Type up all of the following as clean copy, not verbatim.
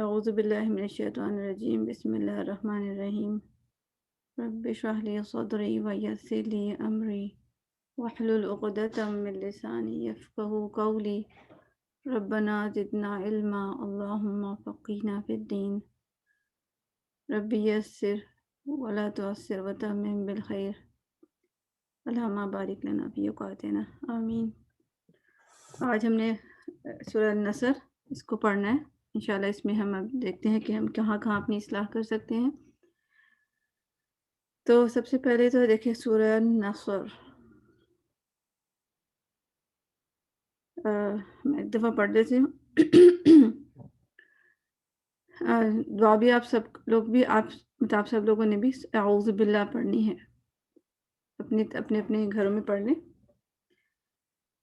اعوذ باللہ من الشیطان الرجیم بسم اللہ الرحمن الرحیم رب اشرح لی صدری ویسر لی امری واحلل عقدۃ من لسانی یفقهوا قولی ربنا زدنا علما اللهم فقہنا فی الدین رب یسر ولا تعسر وتمم بالخیر اللهم بارک لنا فی اوقاتنا آمین۔ آج ہم نے سورہ النصر اس کو پڑھنا ہے انشاءاللہ۔ اس میں ہم اب دیکھتے ہیں کہ ہم کہاں کہاں اپنی اصلاح کر سکتے ہیں۔ تو سب سے پہلے تو دیکھیں سورہ النصر، میں ایک دفعہ پڑھ لیتی ہوں۔ دعا بھی آپ سب لوگ بھی آپ سب لوگوں نے بھی اعوذ باللہ پڑھنی ہے، اپنے اپنے گھروں میں پڑھ لیں۔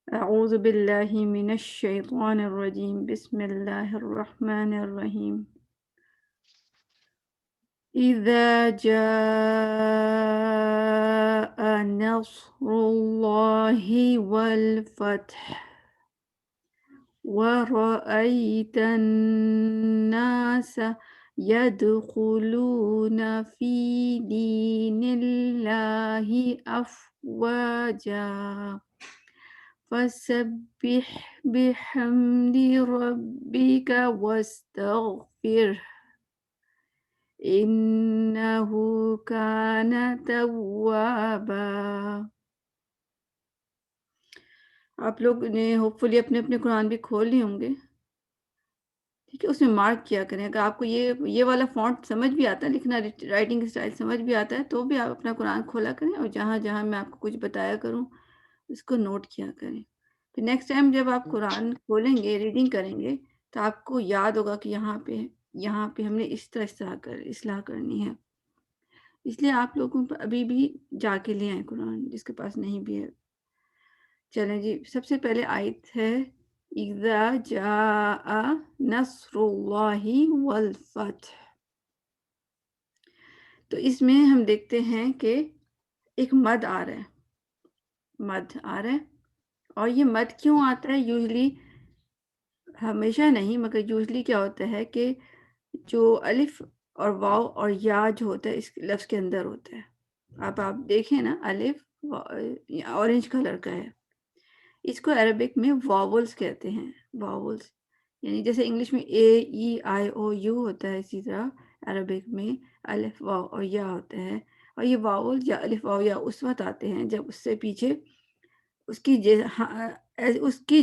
اعوذ باللہ من الشیطان الرجیم بسم اللہ الرحمن الرحیم۔ إذا جاء نصر الله والفتح ورأيت الناس يدخلون في دين الله أفواجا فسبح بحمد ربك واستغفره إنه كان توابا۔ آپ لوگ نے ہوپ فلی اپنے اپنے قرآن بھی کھول لیے ہوں گے، ٹھیک ہے؟ اس میں مارک کیا کریں۔ اگر آپ کو یہ والا فونٹ سمجھ بھی آتا ہے، لکھنا رائٹنگ اسٹائل سمجھ بھی آتا ہے، تو بھی آپ اپنا قرآن کھولا کریں اور جہاں جہاں میں آپ کو کچھ بتایا کروں اس کو نوٹ کیا کریں۔ پھر نیکسٹ ٹائم جب آپ قرآن کھولیں گے، ریڈنگ کریں گے، تو آپ کو یاد ہوگا کہ یہاں پہ ہم نے اس طرح اصلاح کرنی ہے۔ اس لیے آپ لوگوں پر ابھی بھی جا کے لے آئیں قرآن، جس کے پاس نہیں بھی ہے۔ چلیں جی، سب سے پہلے آیت ہے اذا جاء نصر اللہ والفتح۔ تو اس میں ہم دیکھتے ہیں کہ ایک مد آ رہا ہے، اور یہ مد کیوں آتا ہے؟ یوزلی، ہمیشہ نہیں مگر یوزلی کیا ہوتا ہے کہ جو الف اور واو اور یا جو ہوتا ہے اس لفظ کے اندر ہوتا ہے۔ اب آپ دیکھیں نا، الف اورنج کلر کا ہے، اس کو عربک میں واولز کہتے ہیں۔ واولز یعنی جیسے انگلش میں اے ای آئی او یو ہوتا ہے، اسی طرح عربک میں الف واو اور یا ہوتا ہے۔ اور یہ واول یا الف واو یا اس وقت آتے ہیں جب اس سے پیچھے اس کی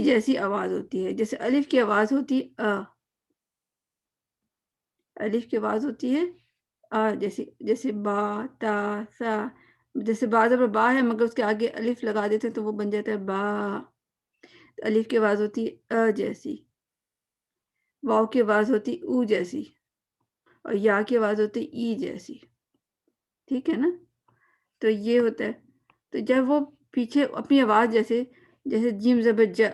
جیسی آواز ہوتی ہے۔ جیسے الف کی آواز ہوتی ہے الف کی آواز ہوتی ہے جیسے با تا سا۔ جیسے با زبر با ہے مگر اس کے آگے الف لگا دیتے ہیں تو وہ بن جاتا ہے با۔ الف کی آواز ہوتی ہے جیسی، واو کی آواز ہوتی او جیسی، اور یا کی آواز ہوتی ای جیسی، ٹھیک ہے نا؟ تو یہ ہوتا ہے۔ تو جب وہ پیچھے اپنی آواز جیسے جیم زبر جا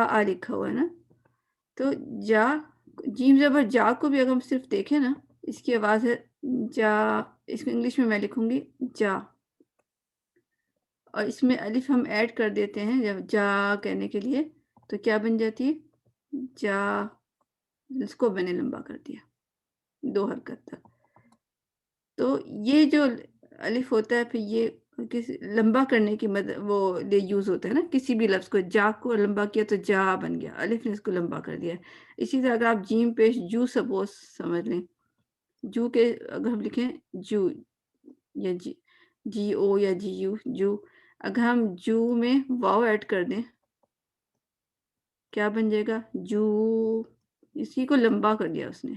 آ لکھا ہوا ہے نا، تو جا جیم زبر جا کو بھی اگر ہم صرف دیکھیں نا، اس کی آواز ہے جا۔ اس کو انگلش میں میں لکھوں گی جا، اور اس میں الف ہم ایڈ کر دیتے ہیں جب جا کہنے کے لیے، تو کیا بن جاتی ہے جا۔ اس کو میں نے لمبا کر دیا 2 حرکت تک۔ تو یہ جو الف ہوتا ہے، پھر یہ لمبا کرنے کی وہ یوز ہوتا ہے نا، کسی بھی لفظ کو جا کو لمبا کیا تو جا بن گیا، الف نے اس کو لمبا کر دیا۔ اسی طرح اگر آپ جیم پیش جو سپوز سمجھ لیں، جو کے اگر ہم لکھیں جو یا جی او یا جی یو جو، اگر ہم جو میں واو ایڈ کر دیں کیا بن جائے گا جو، اسی کو لمبا کر دیا اس نے۔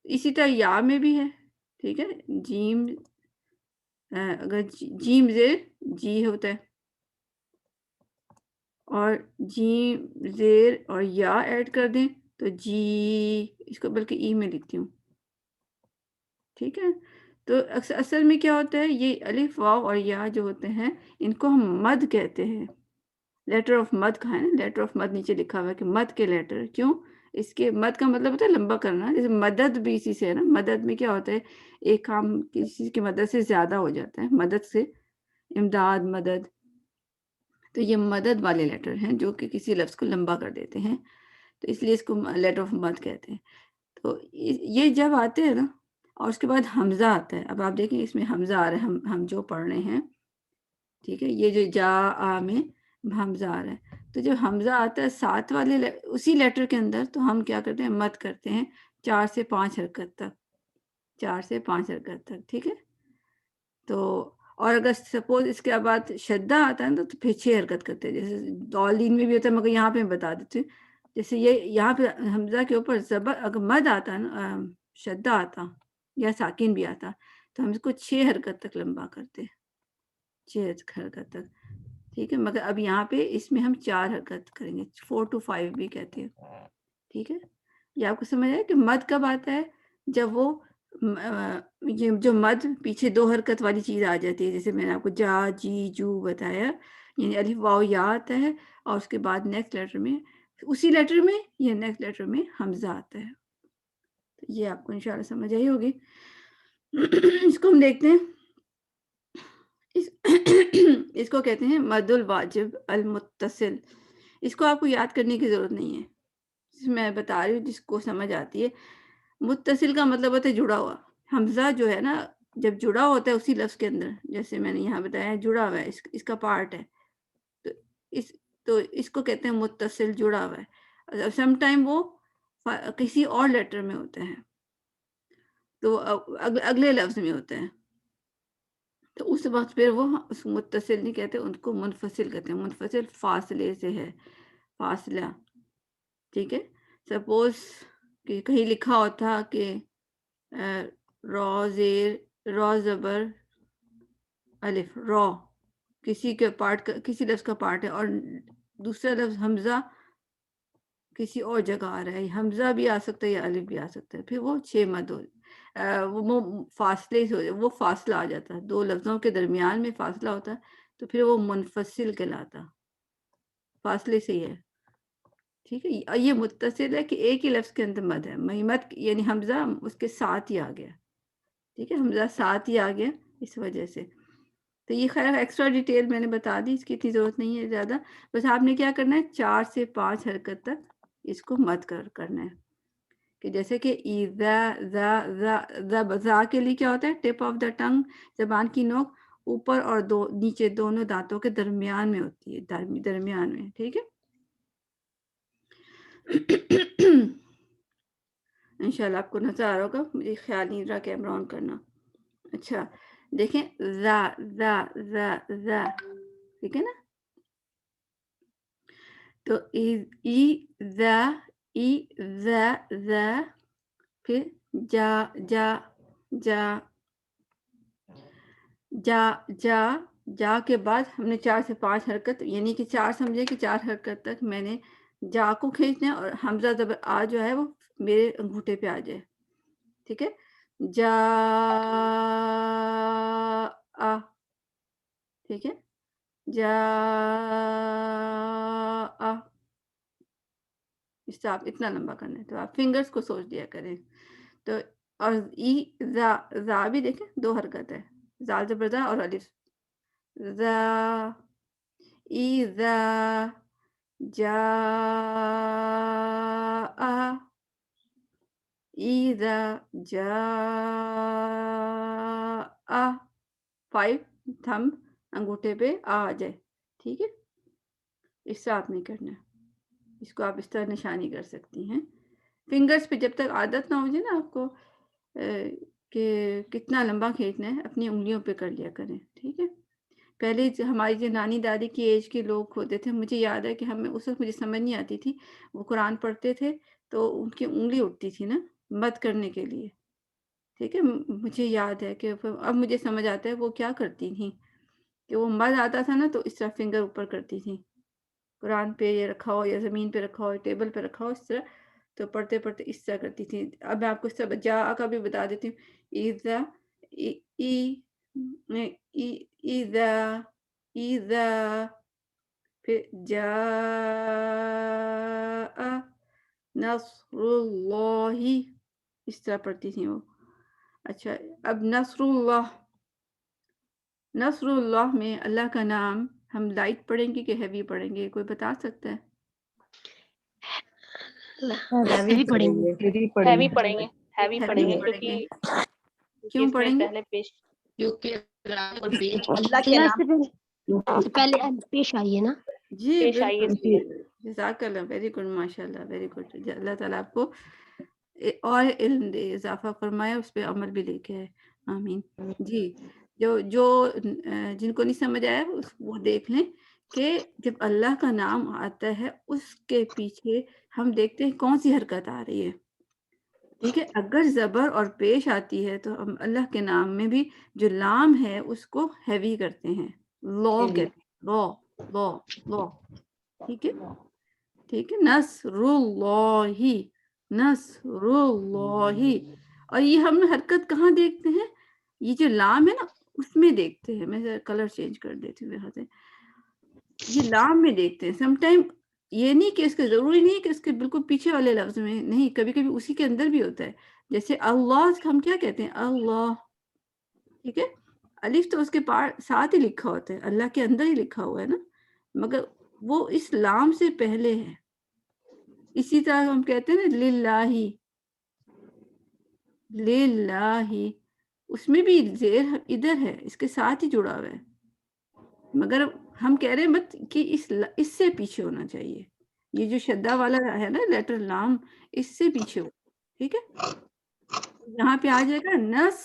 اسی طرح یا میں بھی ہے، ٹھیک ہے؟ جیم اگر جیم زیر جی ہوتا ہے، اور جیم زیر اور یا ایڈ کر دیں تو جی، اس کو بلکہ ای میں لکھتی ہوں، ٹھیک ہے؟ تو اصل میں کیا ہوتا ہے، یہ الف واو اور یا جو ہوتے ہیں ان کو ہم مد کہتے ہیں۔ لیٹر آف مد کہا ہے نا، لیٹر آف مد نیچے لکھا ہوا ہے کہ مد کے لیٹر، کیوں؟ اس کے مد کا مطلب ہوتا ہے لمبا کرنا۔ جیسے مدد بھی اسی سے ہے نا، مدد میں کیا ہوتا ہے، ایک کام کسی کی مدد سے زیادہ ہو جاتا ہے، مدد سے امداد، مدد۔ تو یہ مدد والے لیٹر ہیں جو کہ کسی لفظ کو لمبا کر دیتے ہیں، تو اس لیے اس کو لیٹر آف مد کہتے ہیں۔ تو یہ جب آتے ہیں نا، اور اس کے بعد حمزہ آتا ہے، اب آپ دیکھیں اس میں حمزہ آ رہا ہے، ہم جو پڑھ رہے ہیں، ٹھیک ہے، یہ جو جا آ میں حمزہ آ رہا ہے، تو جب حمزہ آتا ہے ساتھ والے اسی لیٹر کے اندر، تو ہم کیا کرتے ہیں، مد کرتے ہیں 4 سے 5 حرکت تک، 4 سے 5 حرکت تک، ٹھیک ہے۔ تو اور اگر سپوز اس کے بعد شدہ آتا ہے نا، تو پھر 6 حرکت کرتے ہیں، جیسے دالین میں بھی ہوتا ہے، مگر یہاں پہ میں بتا دیتی ہوں، جیسے یہ یہاں پہ حمزہ کے اوپر زبر اگر مد آتا ہے نا، شدہ آتا یا ساکن بھی آتا، تو ہم اس کو 6 حرکت تک لمبا کرتے ہیں، 6 حرکت تک، ٹھیک ہے۔ مگر اب یہاں پہ اس میں ہم 4 حرکت کریں گے، 4 to 5 بھی کہتے ہیں، ٹھیک ہے۔ یہ آپ کو سمجھ آئے کہ مد کب آتا ہے، جب وہ یہ جو مد پیچھے 2 حرکت والی چیز آ جاتی ہے، جیسے میں نے آپ کو جا جی جو بتایا، یعنی الف واو یا آتا ہے، اور اس کے بعد نیکسٹ لیٹر میں، اسی لیٹر میں یا نیکسٹ لیٹر میں حمزہ آتا ہے۔ تو یہ آپ کو انشاءاللہ سمجھ آئی ہوگی۔ اس کو ہم دیکھتے ہیں، اس کو کہتے ہیں مد الواجب المتصل۔ اس کو آپ کو یاد کرنے کی ضرورت نہیں ہے، میں بتا رہی ہوں، جس کو سمجھ آتی ہے۔ متصل کا مطلب ہوتا ہے جڑا ہوا۔ حمزہ جو ہے نا، جب جڑا ہوتا ہے اسی لفظ کے اندر، جیسے میں نے یہاں بتایا ہے، جڑا ہوا ہے، اس کا پارٹ ہے، تو اس تو اس کو کہتے ہیں متصل، جڑا ہوا ہے۔ سم ٹائم وہ کسی اور لیٹر میں ہوتا ہے، تو وہ اگلے لفظ میں ہوتا ہے، تو اس وقت پھر وہ اس متصل نہیں کہتے، ان کو منفصل کہتے ہیں۔ منفصل فاصلے سے ہے، فاصلہ، ٹھیک ہے۔ سپوز کہ کہیں لکھا ہوتا کہ را زیر، را زبر الف، را کسی کے پارٹ، کسی لفظ کا پارٹ ہے، اور دوسرا لفظ حمزہ کسی اور جگہ آ رہا ہے، حمزہ بھی آ سکتا ہے یا الف بھی آ سکتا ہے، پھر وہ 6 مد ہو، وہ فاصلے سے وہ فاصلہ آ جاتا ہے، 2 لفظوں کے درمیان میں فاصلہ ہوتا ہے، تو پھر وہ منفصل کہلاتا، فاصلے سے ہی ہے، ٹھیک ہے۔ اور یہ متصل ہے کہ ایک ہی لفظ کے اندر مد ہے، مد یعنی حمزہ اس کے ساتھ ہی آ گیا، ٹھیک ہے، حمزہ ساتھ ہی آ گیا، اس وجہ سے۔ تو یہ خیر ایکسٹرا ڈیٹیل میں نے بتا دی، اس کی اتنی ضرورت نہیں ہے زیادہ، بس آپ نے کیا کرنا ہے، 4 سے 5 حرکت تک اس کو مد کرنا ہے، کہ جیسے کہ ایزا، زا کے لیے کیا ہوتا ہے، ٹپ آف دا ٹنگ، زبان کی نوک اوپر اور نیچے دونوں دانتوں کے درمیان میں ہوتی ہے، درمیان میں، ٹھیک ہے۔ انشاءاللہ آپ کو نظر آ رہا ہوگا، مجھے خیال نہیں رہا کیمرہ آن کرنا۔ اچھا دیکھیں، ذا ذا ذا ذا، ٹھیک ہے نا، تو ای ذا، ای ذا ذا، پھر جا جا جا جا جا، جا کے بعد ہم نے 4 سے 5 حرکت، یعنی کہ 4 سمجھے کہ 4 حرکت تک میں نے جا کو کھینچنا ہے، اور حمزہ زبر آ جو ہے وہ میرے انگوٹھے پہ آ جائے، ٹھیک ہے۔ جا آ، ٹھیک ہے، جا آ، اس سے آپ اتنا لمبا کرنا ہے، تو آپ فنگرز کو سوچ دیا کریں۔ تو اور ای زا، زا بھی دیکھیں 2 حرکت ہے، زال زبر زا اور الف، زا، ای زا جا آ، ای زا جا آ، 5 تھم انگوٹھے پہ آ جائے، ٹھیک ہے۔ اس سے آپ نہیں کرنا، اس کو آپ اس طرح نشانی کر سکتی ہیں فنگرز پہ، جب تک عادت نہ ہو جائے نا آپ کو کہ کتنا لمبا کھینچنا ہے، اپنی انگلیوں پہ کر لیا کریں، ٹھیک ہے۔ پہلے ہماری جو نانی دادی کی ایج کے لوگ ہوتے تھے، مجھے یاد ہے کہ ہمیں اس وقت مجھے سمجھ نہیں آتی تھی، وہ قرآن پڑھتے تھے تو ان کی انگلی اٹھتی تھی نا مد کرنے کے لیے، ٹھیک ہے۔ مجھے یاد ہے کہ اب مجھے سمجھ آتا ہے وہ کیا کرتی تھیں، کہ وہ مد آتا تھا نا تو اس طرح فنگر اوپر کرتی تھیں، قرآن پہ یہ رکھا ہو یا زمین پہ رکھا ہو، ٹیبل پہ رکھا ہو، اس طرح، تو پڑھتے پڑھتے اس طرح کرتی تھی۔ اب میں آپ کو اس طرح جا کا بھی بتا دیتی ہوں، ایزا، ایزا، ایزا، پھر جا نصر اللہ، اس طرح پڑھتی تھی وہ۔ اچھا، اب نصر اللہ، نصر اللہ میں اللہ کا نام ہم لائٹ پڑھیں گے کہ ہیوی پڑھیں گے؟ کوئی بتا سکتا ہے؟ ہیوی پڑھیں گے. ہیوی پڑھیں گے. ہیوی ہیوی پڑھیں گے پڑھیں گے. کیونکہ کیوں اس میں پڑھیں گے؟ پہلے پیش کیونکہ اللہ کے نام سے پہلے پیش آئیے نا. جی پیش آئی ہے اس بالکل. لیے. جزاک اللہ، ویری گڈ، ماشاء اللہ، ویری گڈ. اللہ تعالیٰ آپ کو اور علم دے، اضافہ فرمائے، اس پہ عمل بھی لے کے آئے. آمین. جی، جو جن کو نہیں سمجھ آیا وہ دیکھ لیں کہ جب اللہ کا نام آتا ہے اس کے پیچھے ہم دیکھتے ہیں کون سی حرکت آ رہی ہے. ٹھیک ہے، اگر زبر اور پیش آتی ہے تو ہم اللہ کے نام میں بھی جو لام ہے اس کو ہیوی کرتے ہیں، لو کہتے ہیں، لو لو لو. ٹھیک ہے، ٹھیک ہے. نصر اللہ، نصر اللہ. اور یہ ہم حرکت کہاں دیکھتے ہیں؟ یہ جو لام ہے نا اس میں دیکھتے ہیں. میں کلر چینج کر دیتی ہوں یہاں سے. یہ لام میں دیکھتے ہیں. سم ٹائم یہ نہیں کہ اس کے ضروری نہیں ہے کہ اس کے بالکل پیچھے والے لفظ میں نہیں، کبھی کبھی اسی کے اندر بھی ہوتا ہے. جیسے اللہ ہم کیا کہتے ہیں؟ اللہ. ٹھیک ہے، الف تو اس کے ساتھ ہی لکھا ہوتا ہے، اللہ کے اندر ہی لکھا ہوا ہے نا، مگر وہ اس لام سے پہلے ہے. اسی طرح ہم کہتے ہیں نا للہ، للہ، اس میں بھی زیر ادھر ہے، اس کے ساتھ ہی جڑا ہوا ہے، مگر ہم کہہ رہے ہیں مت کہ اس سے پیچھے ہونا چاہیے. یہ جو شدہ والا ہے نا لیٹر لام، اس سے پیچھے ہو. ٹھیک ہے، یہاں پہ آ جائے گا نس،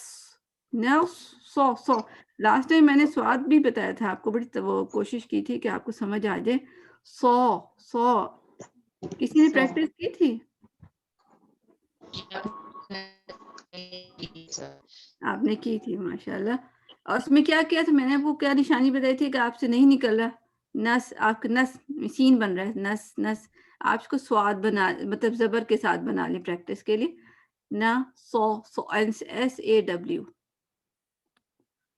نس، سو سو. لاسٹ ٹائم میں نے سواد بھی بتایا تھا آپ کو، بڑی وہ کوشش کی تھی کہ آپ کو سمجھ آ جائے. سو سو کسی نے پریکٹس کی تھی؟ آپ نے کی تھی، ماشاءاللہ. اور اس میں کیا کیا تھا میں نے؟ وہ کیا نشانی بتائی تھی کہ آپ سے نہیں نکل رہا نس، آپ کا نس سین بن رہا ہے، نس نس. آپ اس کو سواد بنا، مطلب زبر کے ساتھ بنا لیں پریکٹس کے لیے. نہ سو سو، ایس اے ڈبلیو.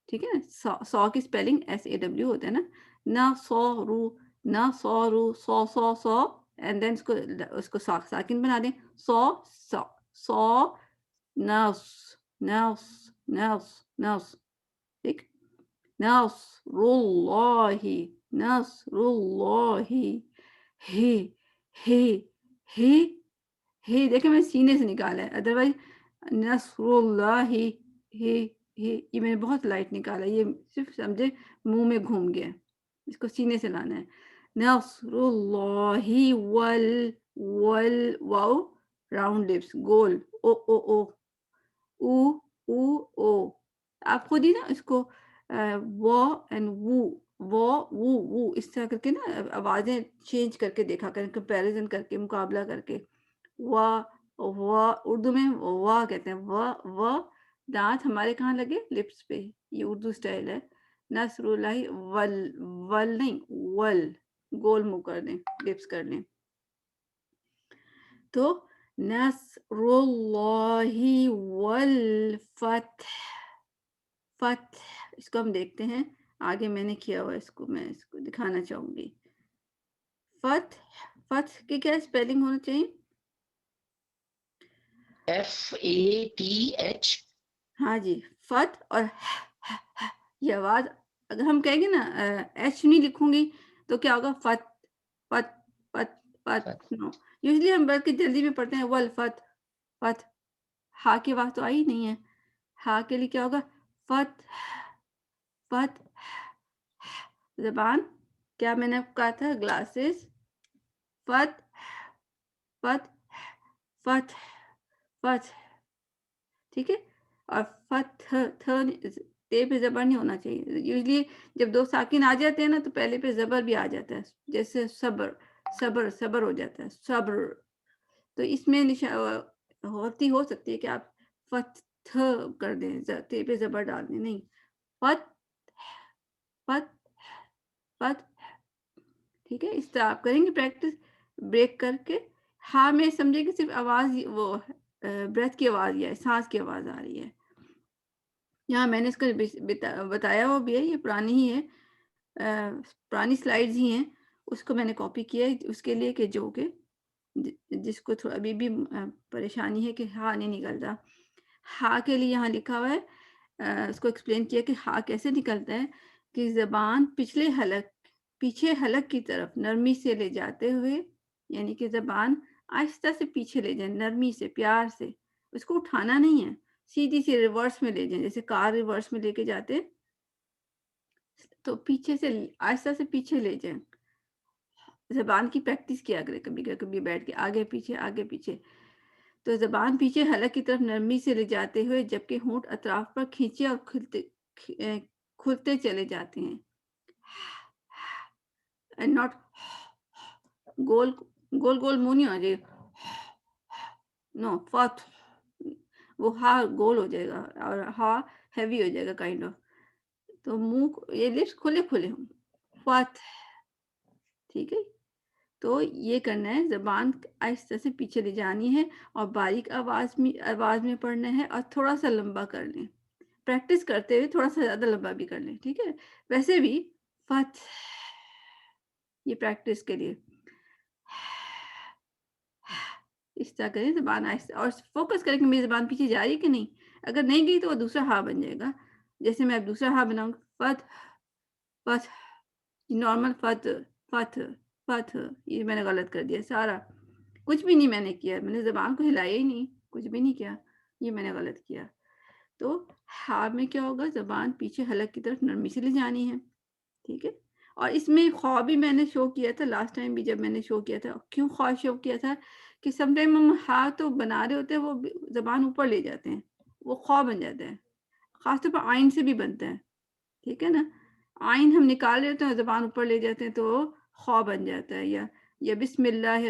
ٹھیک ہے نا، سو کی اسپیلنگ ایس اے ڈبلیو ہوتا ہے نا. نہ سو رو، نہ سو رو، سو سو سو. اینڈ دین اس کو ساکن بنا دیں. سو سو سو، نس نس نس نس. ٹھیک، نصر اللہ، نصر اللہ. ہے ہے ہے ہے. دیکھیں میں سینے سے نکالا ہے، ادروائز نصر اللہ ہے ہے. یہ میں نے بہت لائٹ نکالا، یہ صرف سمجھے منہ میں گھوم گیا، اس کو سینے سے لانا ہے. نصر اللہ ول واؤ راؤنڈ لپس گول، او او او او او او. آپ خود ہی نا اس کو وہ اینڈ وہ وو اس طرح کر کے نا آوازیں چینج کر کے دیکھا کریں، کمپیریزن کر کے، مقابلہ کر کے. وا اردو میں وا کہتے ہیں، وا. دانت ہمارے کہاں لگے؟ لپس پہ. یہ اردو سٹائل ہے. نصر اللہ ول، ول نہیں ول. گول منہ کر دیں، لپس کر لیں. تو نصر اللہ والفتح، فتح. اس کو ہم دیکھتے ہیں آگے میں نے کیا ہوا، اس کو میں اس کو دکھانا چاہوں گی. فتح، فتح کی کیا اسپیلنگ ہونا چاہیے؟ FATH. ہاں جی، فتح اور یہ آواز اگر ہم کہیں گے نا ایچ نہیں لکھوں گی تو کیا ہوگا؟ فت فت فت فت. نو، یوزلی ہم بلکہ جلدی میں پڑھتے ہیں ول فت فت. ہا کی آواز تو آئی نہیں ہے. ہا کے لیے کیا ہوگا؟ فت فت. زبان کیا میں نے کہا تھا؟ گلاسز. فت فت فت فت. ٹھیک ہے، اور فتح تے پہ زبر نہیں ہونا چاہیے. یوزلی جب دو ساکن آ جاتے ہیں نا تو پہلے پہ زبر بھی آ جاتا ہے، جیسے صبر، صبر صبر ہو جاتا ہے، صبر. تو اس میں ہو سکتی ہے کہ آپ فتح کر دیں، تے پہ زبر ڈال دیں. نہیں، فت فت فت. ٹھیک ہے، اس طرح آپ کریں گے پریکٹس بریک کر کے. ہاں میں سمجھے کہ صرف آواز وہ بریتھ کی آواز یا سانس کی آواز آ رہی ہے. یہاں میں نے اس کو بتایا ہوا بھی ہے، یہ پرانی ہی ہے، پرانی سلائیڈز ہی ہیں. اس کو میں نے کاپی کیا ہے اس کے لیے کہ جو کہ جس کو تھوڑا ابھی بھی پریشانی ہے کہ ہاں نہیں نکلتا. ہا کے لیے یہاں لکھا ہوا ہے، اس کو ایکسپلین کیا کہ ہا کیسے نکلتا ہے کہ زبان پچھلے حلق پیچھے حلق کی طرف نرمی سے لے جاتے ہوئے، یعنی کہ زبان آہستہ سے پیچھے لے جائیں، نرمی سے، پیار سے، اس کو اٹھانا نہیں ہے، سیدھی سی ریورس میں لے جائیں، جیسے کار ریورس میں لے کے جاتے تو پیچھے سے آہستہ سے پیچھے لے جائیں. زبان کی پریکٹس کیا کرے، کبھی کبھی بیٹھ کے آگے پیچھے آگے پیچھے. تو زبان پیچھے حلق کی طرف نرمی سے لے جاتے ہوئے جبکہ ہونٹ اطراف پر کھینچے اور کھلتے چلے جاتے ہیں. اینڈ ناٹ گول گول گول منہ نہیں ہو جائے، نو فت، وہ ہا گول ہو جائے گا اور ہا ہیوی ہو جائے گا کائنڈ آف. تو منہ یہ لپس کھلے کھلے ہوں، فت. ٹھیک ہے، تو یہ کرنا ہے، زبان آہستہ سے پیچھے لے جانی ہے اور باریک آواز میں پڑھنا ہے اور تھوڑا سا لمبا کر لیں. پریکٹس کرتے ہوئے تھوڑا سا زیادہ لمبا بھی کر لیں. ٹھیک ہے، ویسے بھی فت یہ پریکٹس کے لیے اس طرح کریں، زبان آہستہ، اور فوکس کریں کہ میری زبان پیچھے جا رہی ہے کہ نہیں. اگر نہیں گئی تو وہ دوسرا ہا بن جائے گا. جیسے میں اب دوسرا ہا بناؤں، فت فت، نارمل فت فت فت، یہ میں نے غلط کر دیا سارا، کچھ بھی نہیں میں نے کیا، میں نے زبان کو ہلایا ہی نہیں، کچھ بھی نہیں کیا، یہ میں نے غلط کیا. تو ہا میں کیا ہوگا، زبان پیچھے حلق کی طرف نرمی سے لے جانی ہے. ٹھیک ہے، اور اس میں خواہ بھی میں نے شو کیا تھا لاسٹ ٹائم بھی، جب میں نے شو کیا تھا. کیوں خواہ شو کیا تھا کہ سم ٹائم ہم ہا تو بنا رہے ہوتے ہیں، وہ زبان اوپر لے جاتے ہیں، وہ خواہ بن جاتا ہے. خاص طور پر آئین سے بھی بنتا ہے. ٹھیک ہے نا، آئین ہم نکال رہے ہوتے ہیں، زبان اوپر لے جاتے ہیں تو خواہ بن جاتا ہے. یا بسم اللہ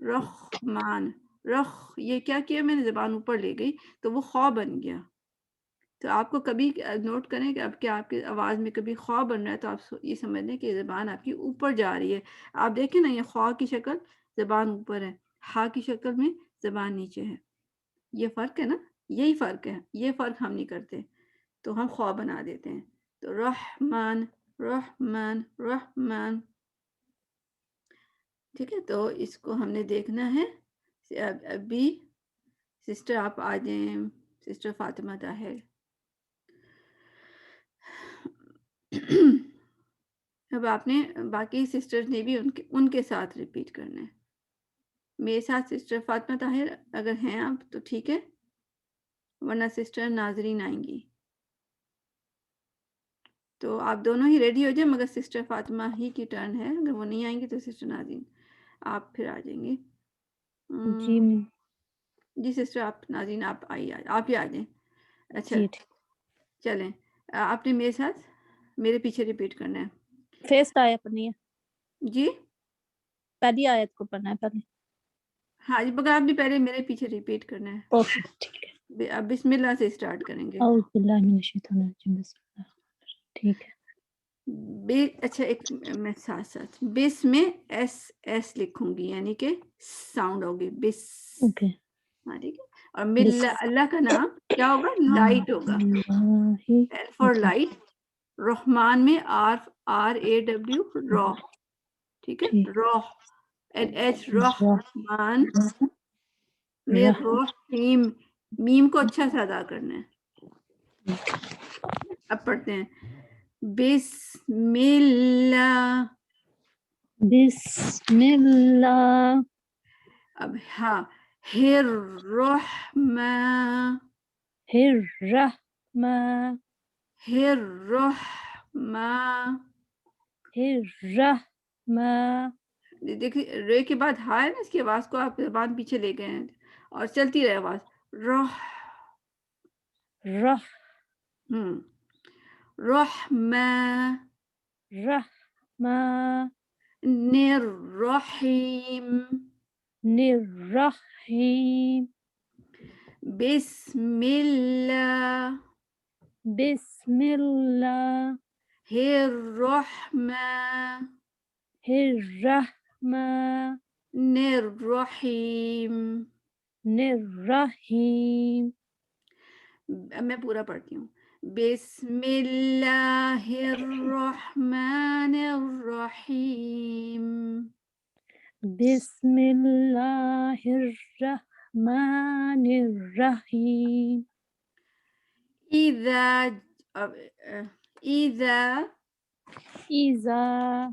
رحمان رخ، یہ کیا کیا میں نے، زبان اوپر لے گئی تو وہ خواہ بن گیا. تو آپ کو کبھی نوٹ کریں کہ اب کیا آپ کی آواز میں کبھی خواہ بن رہا ہے تو آپ یہ سمجھ لیں کہ زبان آپ کی اوپر جا رہی ہے. آپ دیکھیں نا، یہ خواہ کی شکل زبان اوپر ہے، ہا کی شکل میں زبان نیچے ہے. یہ فرق ہے نا، یہی فرق ہے، یہ فرق ہم نہیں کرتے تو ہم خواہ بنا دیتے ہیں. تو رحمان رحمان رحمان. ٹھیک ہے، تو اس کو ہم نے دیکھنا ہے. ابھی سسٹر آپ آ جائیں، سسٹر فاطمہ طاہر. اب آپ نے باقی سسٹرز نے بھی ان کے ساتھ ریپیٹ کرنا ہے. میرے ساتھ سسٹر فاطمہ طاہر اگر ہیں آپ تو ٹھیک ہے، ورنہ سسٹر ناظرین آئیں گی. تو آپ دونوں ہی ریڈی ہو جائیں، مگر سسٹر فاطمہ ہی کی ٹرن ہے، اگر وہ نہیں آئیں گی تو سسٹر ناظرین آپ پھر آ جائیں گے. جی جی سسٹر آپ ناظرین آپ آئیے، آپ ہی آ جائیں. اچھا جی چلیں، آپ نے میرے ساتھ میرے پیچھے ریپیٹ کرنا ہے. فیسٹ آیت پڑھنی ہے، جی پہلی آیت کو پڑھنا ہے پہلے. ہاں جی، مگر آپ نے پہلے میرے پیچھے ریپیٹ کرنا ہے. اوکے ٹھیک ہے. اب بسم اللہ سے اسٹارٹ کریں گے. اعوذ باللہ من الشیطان الرجیم، بسم اللہ. ٹھیک ہے، اچھا ایک میں ساتھ ساتھ بس میں ایس لکھوں گی، یعنی کہ ساؤنڈ ہوگی بس. اوکے. ہاں ٹھیک ہے، اور مل اللہ کا نام کیا ہوگا، لائٹ ہوگا، ایل فار لائٹ. رحمان میں RAW را. ٹھیک ہے، روح ایچ رحمان میں رحیم، میم کو اچھا سے ادا کرنا ہے. اب پڑھتے ہیں بسم اللہ. بسم اللہ. اب ہاں، الرحمن الرحمن الرحمن. الرحمن. دیکھیے رے کے بعد ہا ہے نا، اس کی آواز کو آپ زبان پیچھے لے گئے ہیں اور چلتی رہے آواز. رحمن رحمن. الرحیم. الرحیم. بسم اللہ بسم اللہ. الرحمن الرحمن. الرحیم. الرحیم. میں پورا پڑھتی ہوں. بسم اللہ الرحمن الرحیم. بسم اللہ الرحمن الرحیم. اذا إذا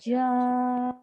جاء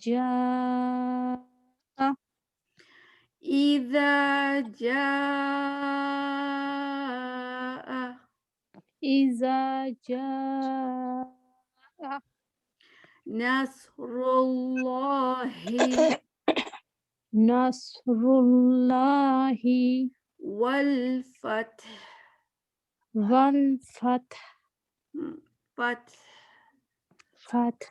جاء إذا جاء إذا جاء نصر الله نصر الله والفتح والفتح فتح فتح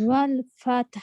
والفتح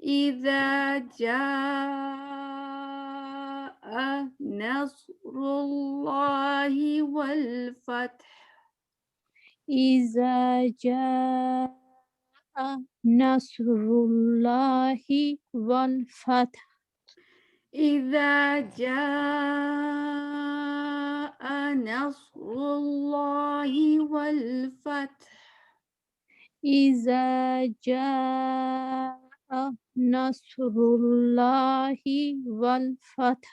إذا جاء نصر الله والفتح إذا جاء نصر الله والفتح إذا جاء نصر الله والفتح إذا جاء نصر الله والفتح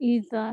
إذا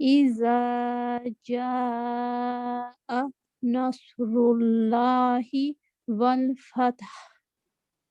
إذا جاء نصر الله والفتح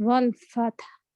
والفتح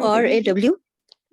RAW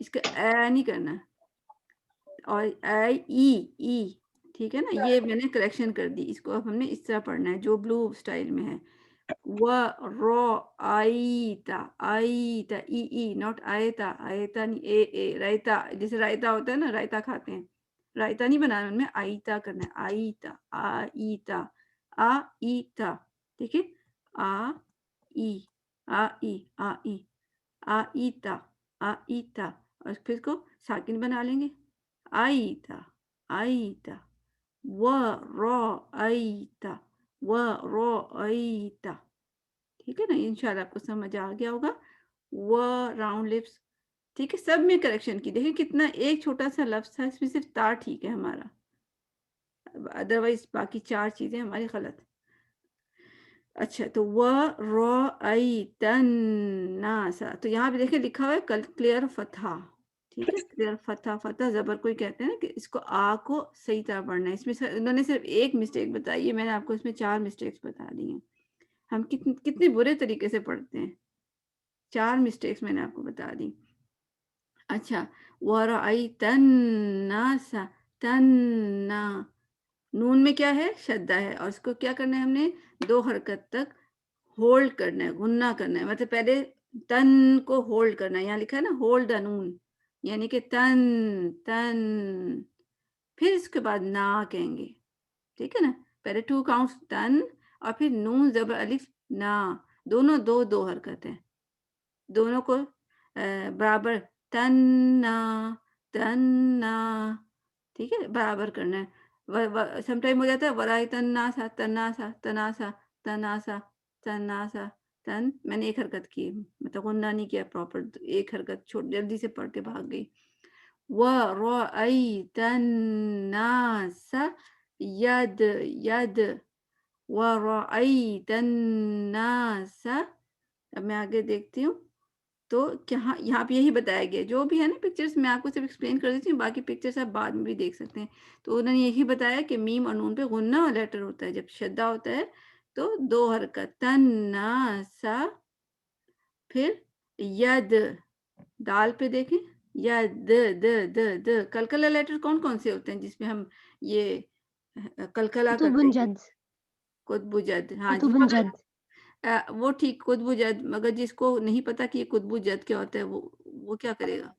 اس کا اے نہیں کرنا اور اے ای ٹھیک ہے نا. یہ میں نے کریکشن کر دی. اس کو اب ہم نے اس طرح پڑھنا ہے جو بلو اسٹائل میں ہے. و رو آئیتا آئیتا ای ناٹ آئیتا آئیتا نہیں اے رائتا. جیسے رائتا ہوتا ہے نا, رائتا کھاتے ہیں, رائتا نہیں بنانا ان میں, آئیتا کرنا ہے. آئیتا آئیتا آئیتا. ٹھیک ہے, آئی آئی آئی آئیتا آئیتا. اور پھر اس کو ساکن بنا لیں گے. آئیتا آئیتا و رو آئیتا و رو آئیتا. ٹھیک ہے نا, انشاءاللہ آپ کو سمجھ آ گیا ہوگا. و راؤنڈ لپس. ٹھیک ہے, سب میں کریکشن کی. دیکھیں کتنا ایک چھوٹا سا لفظ تھا, اس میں صرف تا ٹھیک ہے ہمارا, ادروائز باقی 4 چیزیں ہماری غلط. اچھا, تو و رو ایتن ناسا, تو یہاں پہ دیکھیں لکھا ہوا ہے کلیئر فتحہ. ٹھیک ہے, کلیئر فتحہ. فتح زبر کوئی کہتے ہیں نا کہ اس کو آ کو صحیح طرح پڑھنا ہے. اس میں انہوں نے صرف ایک مسٹیک بتائی ہے, میں نے آپ کو اس میں 4 مسٹیکس بتا دی ہیں. ہم کتنے برے طریقے سے پڑھتے ہیں. 4 مسٹیکس میں نے آپ کو بتا دی. اچھا, وَرَأَيْتَ النَّاسَ تَنَّا, نون میں کیا ہے, شدہ ہے, اور اس کو کیا کرنا ہے ہم نے 2 حرکت تک ہولڈ کرنا ہے, غنہ کرنا ہے. مطلب پہلے تن کو ہولڈ کرنا ہے, یہاں لکھا ہے نا ہولڈ دا نون, یعنی کہ تن تن, پھر اس کے بعد نا کہیں گے. ٹھیک ہے نا, پہلے 2 کاؤنٹس تن اور پھر نون زبر الف نا, دونوں دو حرکت ہیں, دونوں کو برابر تنّا تنّا. ٹھیک ہے, برابر کرنا ہے. سم ٹائم ہو جاتا ہے ورائے تناسا تناسا تناسا تناسا تناسا تن. میں نے ایک حرکت کی, مطلب غنہ نہیں کیا پراپر, ایک حرکت چھوڑ جلدی سے پڑھ کے بھاگ گئی. وَرَأَيْتَ النَّاسَ ید ید وَرَأَيْتَ النَّاسَ. اب میں آگے دیکھتی ہوں تو یہاں پہ یہی بتایا گیا, جو بھی ہے نا پکچرز میں آپ کو صرف ایکسپلین کر دیتی ہوں, باقی پکچرز آپ بعد میں بھی دیکھ سکتے ہیں. تو انہوں نے یہی بتایا کہ میم اور نون پہ غنہ لیٹر ہوتا ہے, جب شدہ ہوتا ہے تو 2 حرکت تناسا, پھر ید. دال پہ دیکھیں ید د کلکلہ لیٹر کون سے ہوتے ہیں جس میں ہم یہ کلکلہ کرتے ہیں؟ قطب جد. ہاں جی, وہ ٹھیک قطب جد, مگر جس کو نہیں پتا کہ یہ قطب جد کیا ہوتا ہے وہ کیا کرے گا؟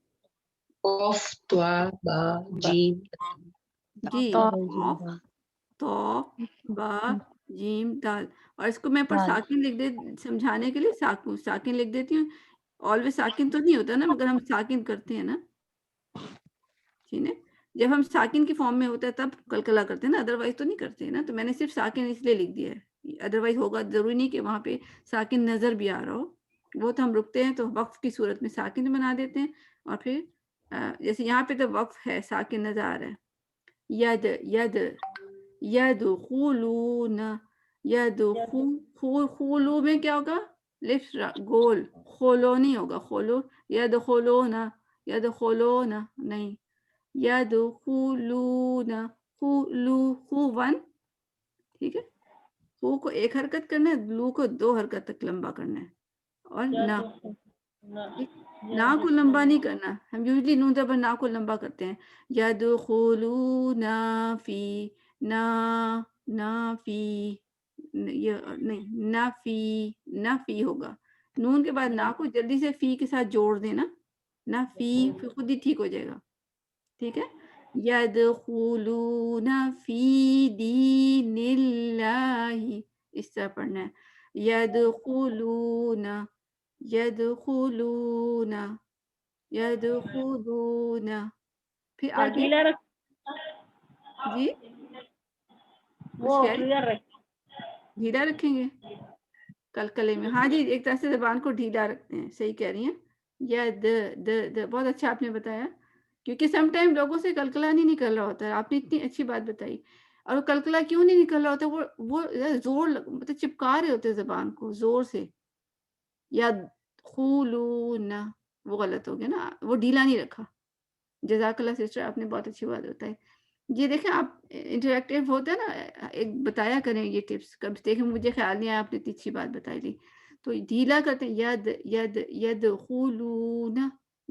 قاف طا با جیم جی, تو با جیم دال. اور اس کو میں پر ساکن لکھ دے سمجھانے کے لیے ساکن لکھ دیتی ہوں. آلویز ساکن تو نہیں ہوتا نا, مگر ہم ساکن کرتے ہیں نا. ٹھیک ہے, جب ہم ساکن کی فارم میں ہوتا ہے تب کلکلہ کرتے ہیں نا, ادروائز تو نہیں کرتے ہیں نا. تو میں نے صرف ساکن اس لیے لکھ دیا ہے, ادروائز ہوگا ضروری نہیں کہ وہاں پہ ساکن نظر بھی آ رہا ہو. وہ تو ہم رکتے ہیں تو وقف کی صورت میں ساکن بنا دیتے ہیں, اور پھر جیسے یہاں پہ تو وقف ہے, ساکن نظر آ رہا ہے. ید ید یدخلون خولو میں کیا ہوگا, لفظ گول, خولو نہیں ہوگا, خولو یدخلون یدخلون نہیں, یدخلون خو 1. ٹھیک ہے, خو کو ایک حرکت کرنا ہے, لو کو 2 حرکت تک لمبا کرنا ہے, اور نا کو لمبا نہیں کرنا. ہم یوزلی نون زبر نا کو لمبا کرتے ہیں. یدخلون فی نا فی, یہ نہیں, نا فی ہوگا. نون کے بعد نا کو جلدی سے فی کے ساتھ جوڑ دینا, نا فی خود ہی ٹھیک ہو جائے گا. ٹھیک ہے, یدخلون فی دین اللہ, اس طرح پڑھنا ہے. یدخلون یدخلون یدخلون. پھر آگے جی ڈھیلا رکھیں گے کلکلے میں. ہاں جی, ایک طرح سے زبان کو ڈھیلا رکھتے ہیں, صحیح کہہ رہی ہیں. بہت اچھا آپ نے بتایا, کیونکہ سم ٹائم لوگوں سے کلکلہ نہیں نکل رہا ہوتا ہے. آپ نے اتنی اچھی بات بتائی. اور کلکلہ کیوں نہیں نکل رہا ہوتا, وہ زور مطلب چپکا رہے ہوتے زبان کو زور سے. یدخلون, وہ غلط ہو گیا نا, وہ ڈھیلا نہیں رکھا. جزاک اللہ سسٹر, آپ نے بہت اچھی بات بتائی. یہ دیکھیں آپ انٹریکٹیو ہوتا ہے نا, ایک بتایا کریں یہ ٹپس. کب دیکھیں مجھے خیال نہیں آیا, آپ نے اتنی اچھی بات بتائی لی. تو ڈھیلا کرتے ہیں, ید ید یدخلون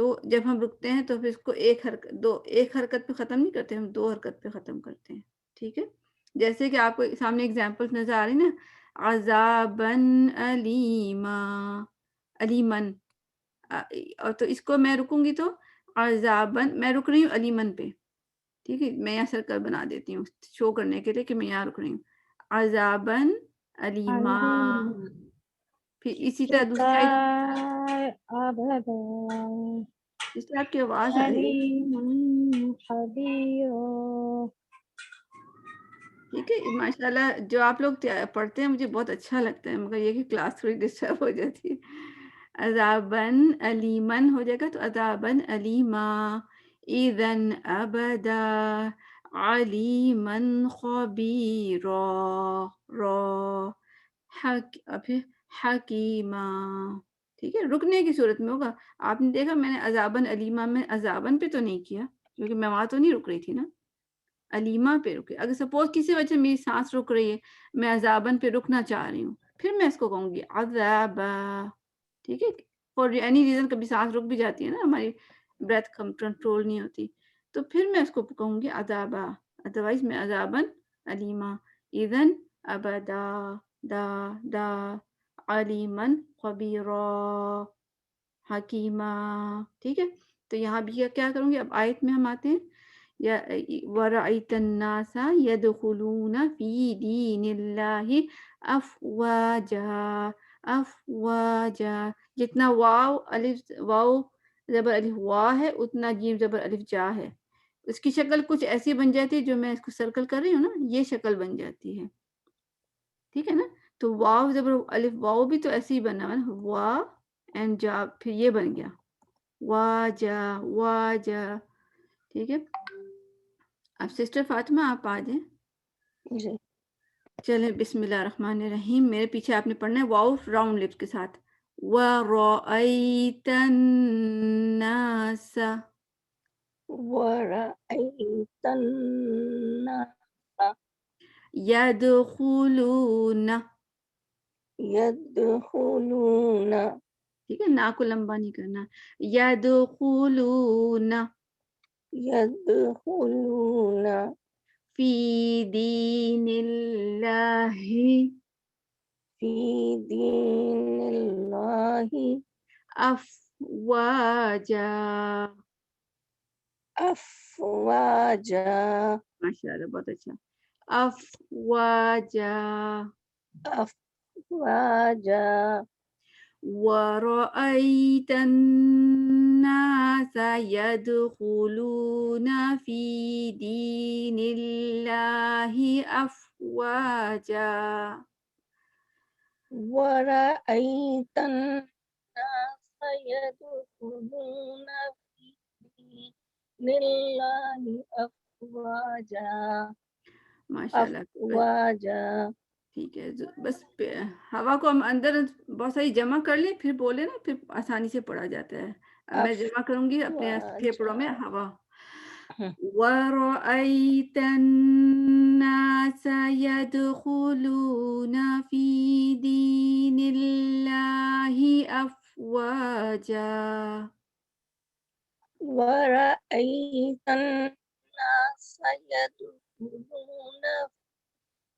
تو جب ہم رکتے ہیں تو پھر اس کو ایک حرکت پہ ختم نہیں کرتے، ہم 2 حرکت پہ ختم کرتے ہیں. ٹھیک ہے، جیسے کہ آپ کو سامنے اگزامپل نظر آ رہی نا، عذابن علیما، علیمن، اور تو اس کو میں رکوں گی تو عذابن، میں رک رہی ہوں علیمن پہ. ٹھیک ہے، میں یہاں سرکل بنا دیتی ہوں شو کرنے کے لیے کہ میں یہاں رک رہی ہوں. عذابن علیما. پھر اسی طرح دوسری سائڈ، جس طرح آپ کی آواز آ رہی ہے. ٹھیک ہے، ماشاءاللہ جو آپ لوگ پڑھتے ہیں مجھے بہت اچھا لگتا ہے، مگر یہ کہ کلاس تھوڑی ڈسٹرب ہو جاتی ہے. عذابن علیمن ہو جائے گا تو عذابن علیما، اذن ابدا، علیمن خبیرا، پھر حکیمہ. ٹھیک ہے، رکنے کی صورت میں ہوگا. آپ نے دیکھا میں نے عذابن علیما میں عذابن پہ تو نہیں کیا کیونکہ میں وہاں تو نہیں رک رہی تھی نا، علیما پہ رکے. اگر سپوز کسی وجہ سے میری سانس رک رہی ہے، میں عذابن پہ رکنا چاہ رہی ہوں، پھر میں اس کو کہوں گی عذابا. ٹھیک ہے، فور اینی ریزن کبھی سانس رک بھی جاتی ہے نا، ہماری بریتھ کنٹرول نہیں ہوتی، تو پھر میں اس کو کہوں گی عذابا. ادروائز میں عذابن علیما، اذن ابدا، دا علیمن خبیرا، حکیمہ. ٹھیک ہے، تو یہاں بھی کیا کروں گی. اب آیت میں ہم آتے ہیں، وَرَأَيْتَ النَّاسَ يَدْخُلُونَ فِي دِينِ اللَّهِ أَفْوَاجًا. جتنا واو زبر الف وا ہے اتنا جیم زبر الف جا ہے. اس کی شکل کچھ ایسی بن جاتی ہے، جو میں اس کو سرکل کر رہی ہوں نا، یہ شکل بن جاتی ہے. ٹھیک ہے نا، تو واو زبر الف واو بھی تو ایسے ہی بنا ہے نا، وا اینڈ جا، پھر یہ بن گیا واجا. ٹھیک ہے، اب سسٹر فاطمہ آپ آ جائیں. جی. چلیں بسم اللہ الرحمن الرحیم. میرے پیچھے آپ نے پڑھنا ہے واو راؤنڈ لپس کے ساتھ. وَرَأَيْتَ النَّاسَ، وَرَأَيْتَ النَّاسَ يَدْخُلُونَ. يَدْخُلُونَ. ٹھیک ہے، نا کو لمبا نہیں کرنا. يَدْخُلُونَ يَدْخُلُونَ فِي دِينِ اللَّهِ فِي دِينِ اللَّهِ أَفْوَاجًا. أَفْوَاجًا. ماشاء اللہ، بہت اچھا. أفواجا. أفواجا. ورأيت الناس يدخلون في دين الله أفواجا. ورأيت الناس يدخلون في دين الله أفواجا. ماشاءاللہ. أفواجا. ٹھیک ہے، بس ہوا کو ہم اندر بہت ساری جمع کر لیں، پھر بولے نا، پھر آسانی سے پڑھا جاتا ہے. اب میں جمع کروں گی اپنے پھیپڑوں میں ہوا. وَرَأَيْتَ النَّاسَ يَدْخُلُونَ فِي دِينِ اللَّهِ أَفْوَاجًا. ورأيت الناس يدخلون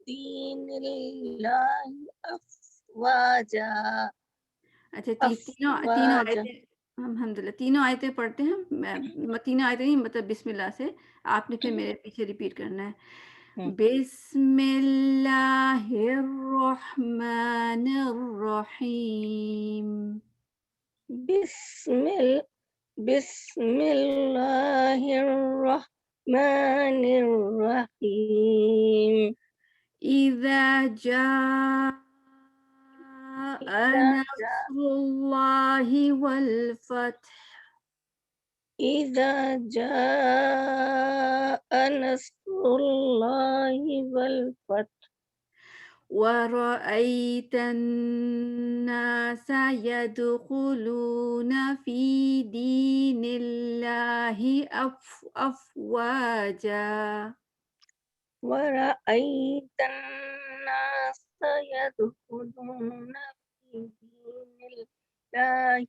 في دين الله أفواجا. اچھا، تینوں آیتیں الحمدللہ تینوں آیتیں پڑھتے ہیں. تینوں آیتیں نہیں، مطلب بسم اللہ سے آپ نے پھر میرے پیچھے ریپیٹ کرنا ہے. بسم اللہ الرحمن الرحیم. بسم الله الرحمن الرحيم. اذا جاء نصر الله والفتح. إذا جاء نصر الله والفتح. ورأيت الناس يدخلون في دين الله أفواجا. ورأيت الناس يدخلون في دين الله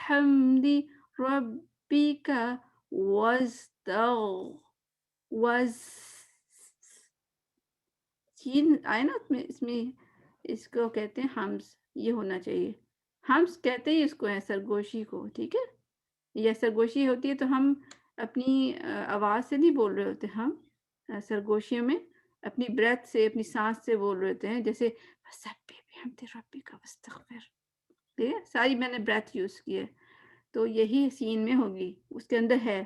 حمدی ربیکا was چین آئے نا اس میں اس کو کہتے ہیں ہمز، یہ ہونا چاہیے. ہمز کہتے ہیں اس کو ہے سرگوشی کو، ٹھیک ہے. یہ سرگوشی ہوتی ہے تو ہم اپنی آواز سے نہیں بول رہے ہوتے، ہم سرگوشیوں میں اپنی بریتھ سے، اپنی سانس سے بول رہے ہوتے ہیں. جیسے سبح بحمد ربک واستغفر، ٹھیک ہے، ساری میں نے بریتھ یوز کی ہے. تو یہی سین میں ہوگی، اس کے اندر ہے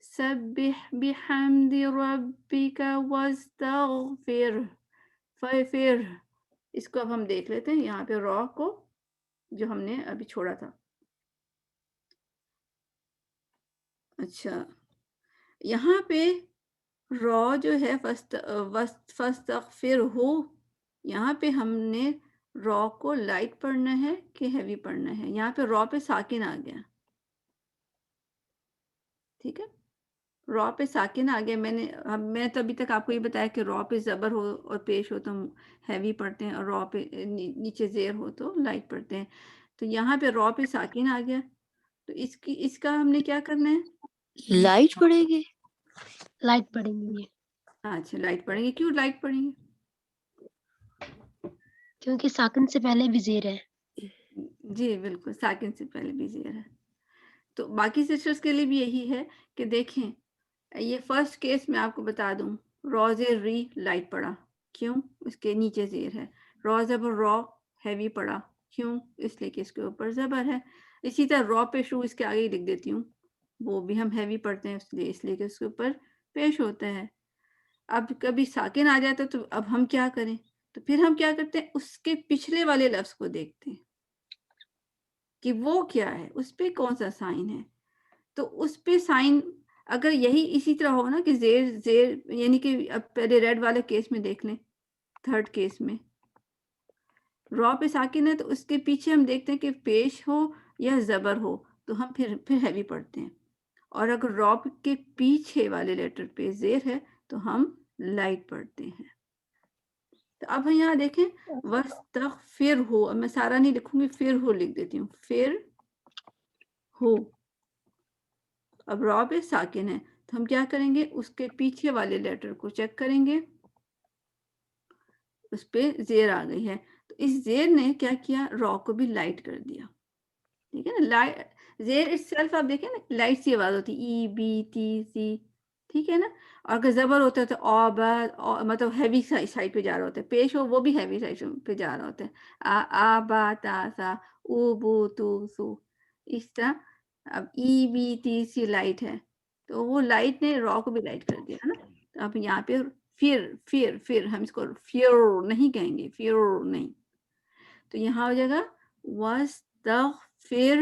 سبح بحمد ربک واستغفر. پھر اس کو اب ہم دیکھ لیتے ہیں یہاں پہ را کو جو ہم نے ابھی چھوڑا تھا. اچھا یہاں پہ را جو ہے فاستغفر ہو، یہاں پہ ہم نے را کو لائٹ پڑھنا ہے کہ ہیوی پڑھنا ہے. یہاں پہ را پہ ساکن آ گیا، ٹھیک ہے، را پہ ساکن آ گیا. میں تو ابھی تک آپ کو یہ بتایا کہ را پہ زبر ہو اور پیش ہو تو ہم ہیوی پڑھتے ہیں، اور را پہ نیچے زیر ہو تو لائٹ پڑھتے ہیں. تو یہاں پہ را پہ ساکن آ گیا، تو اس کا ہم نے کیا کرنا ہے؟ لائٹ پڑے گی، لائٹ پڑیں گے اچھا لائٹ پڑھیں گے. کیوں لائٹ پڑھیں گے؟ کیونکہ ساکن سے پہلے بھی زیر ہے. جی بالکل، ساکن سے پہلے بھی زیر ہے. تو باقی سسٹرز کے لیے بھی یہی ہے کہ دیکھیں، یہ فرسٹ کیس میں آپ کو بتا دوں، را زیر ری لائٹ پڑا، کیوں؟ اس کے نیچے زیر ہے. را زبر را ہیوی پڑا، کیوں؟ اس لیے کہ اس کے اوپر زبر ہے. اسی طرح را پیش رو اس کے آگے ہی لکھ دیتی ہوں، وہ بھی ہم ہیوی پڑھتے ہیں اس لیے کہ اس کے اوپر پیش ہوتا ہے. اب کبھی ساکن آ جاتا تو اب ہم کیا کریں؟ تو پھر ہم کیا کرتے ہیں، اس کے پچھلے والے لفظ کو دیکھتے ہیں کہ وہ کیا ہے، اس پہ کون سا سائن ہے. تو اس پہ سائن اگر یہی اسی طرح ہو نا کہ زیر یعنی کہ اب پہلے ریڈ والے کیس میں دیکھ لیں، تھرڈ کیس میں را پہ ساکن ہے تو اس کے پیچھے ہم دیکھتے ہیں کہ پیش ہو یا زبر ہو تو ہم پھر ہیوی پڑھتے ہیں. اور اگر را کے پیچھے والے لیٹر پہ زیر ہے تو ہم لائٹ پڑھتے ہیں. تو اب یہاں دیکھیں وَاسْتَغْفِرْ ہو، اب میں سارا نہیں لکھوں گی، پھر ہو لکھ دیتی ہوں، پھر ہو. اب را پہ ساکن ہے تو ہم کیا کریں گے، اس کے پیچھے والے لیٹر کو چیک کریں گے، اس پہ زیر آ گئی ہے تو اس زیر نے کیا کیا، را کو بھی لائٹ کر دیا. ٹھیک ہے نا، زیر اٹ سیلف آپ دیکھیں نا لائٹ سی آواز ہوتی، ای بی ٹی سی، ٹھیک ہے نا. اور اگر زبر ہوتا ہے تو مطلب ہیوی سائڈ پہ جا رہا ہوتا ہے، پیش ہو وہ بھی ہیوی سائڈ پہ جا رہا ہوتا ہے، آ با تا سا او بو تو سو، اس طرح. اب E B T C light ہے تو وہ لائٹ نے را کو بھی لائٹ کر دیا ہے نا. تو اب یہاں پہ پھر ہم اس کو فیور نہیں کہیں گے، فیور نہیں. تو یہاں ہو جائے گا وَاسْتَغْفِرْ،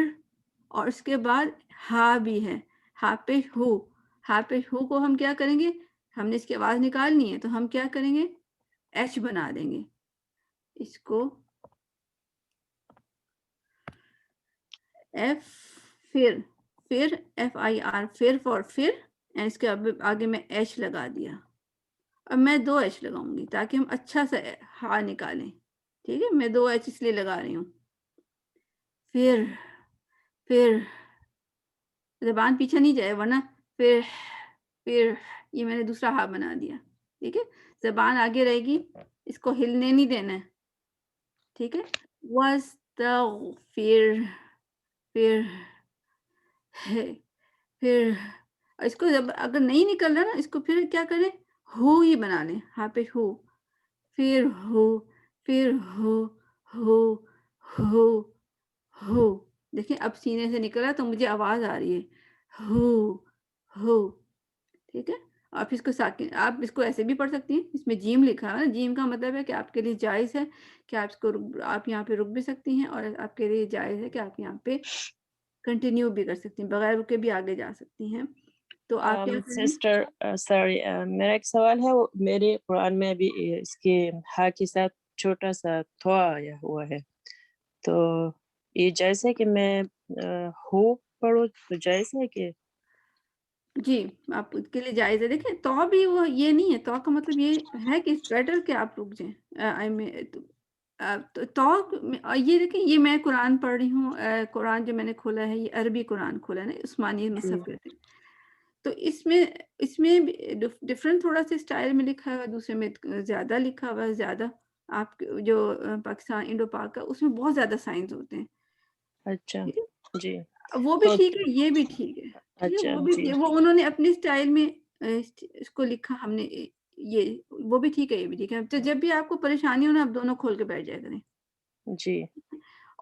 اور اس کے بعد ہا بھی ہے، ہا پہ ہو کو ہم کیا کریں گے، ہم نے اس کی آواز نکالنی ہے تو ہم کیا کریں گے، ایچ بنا دیں گے اس کو، ایف پھر ایف آئی آر، پھر فور پھر، اس کے آگے میں ایچ لگا دیا. اب میں 2 ایچ لگاؤں گی تاکہ ہم اچھا سا ہا نکالیں. ٹھیک ہے، میں 2 ایچ اس لیے لگا رہی ہوں. پھر زبان پیچھے نہیں جائے ورنہ پھر یہ میں نے دوسرا ہا بنا دیا. ٹھیک ہے، زبان آگے رہے گی، اس کو ہلنے نہیں دینا ہے. ٹھیک ہے، وَاسْتَغْفِرْ، پھر اس کو جب اگر نہیں نکل رہا نا، اس کو پھر کیا کریں، ہو ہی بنا لیں، ہاں پہ ہو، پھر ہو. دیکھیں اب سینے سے نکلا تو مجھے آواز آ رہی ہے، ہو. ٹھیک ہے، آپ اس کو ساکن، آپ اس کو ایسے بھی پڑھ سکتی ہیں، اس میں جیم لکھا ہے نا، جیم کا مطلب ہے کہ آپ کے لیے جائز ہے کہ آپ اس کو آپ یہاں پہ رک بھی سکتی ہیں، اور آپ کے لیے جائز ہے کہ آپ یہاں پہ کنٹینیو بھی کر سکتی ہیں، بغیر رکے بھی آگے جا سکتی ہیں. تو آپ کیا کریں، سسٹر سوری، میرا ایک سوال ہے، وہ میرے قرآن میں ابھی اس کے ہا کے ساتھ چھوٹا سا تھوا آیا ہوا ہے، تو یہ جائز ہے کہ میں ہو پڑھوں، تو جائز ہے کہ جی آپ کے لیے جائز ہے. دیکھیں تو بھی وہ یہ نہیں ہے، تو کا مطلب یہ ہے کہ بیٹر کہ آپ رک جائیں. یہ دیکھیں یہ میں قرآن پڑھ رہی ہوں، قرآن جو میں نے کھولا ہے یہ عربی قرآن کھولا ہے نا، عثمانی مصحف کہتے ہیں. تو اس میں ڈفرینٹ تھوڑا سا اسٹائل میں لکھا ہوا ہے، دوسرے میں زیادہ لکھا ہوا ہے، زیادہ آپ جو پاکستان انڈو پاک کا اس میں بہت زیادہ سائنس ہوتے ہیں. اچھا ٹھیک ہے، جی. وہ بھی تو ٹھیک ہے، یہ بھی ٹھیک ہے. ٹھیک ہے، اچھا وہ بھی جی. وہ انہوں نے اپنی اسٹائل میں اس کو لکھا، ہم نے یہ وہ بھی ٹھیک ہے، یہ بھی ٹھیک ہے. تو جب بھی آپ کو پریشانی ہو نا آپ دونوں کھول کے بیٹھ جائے کریں. جی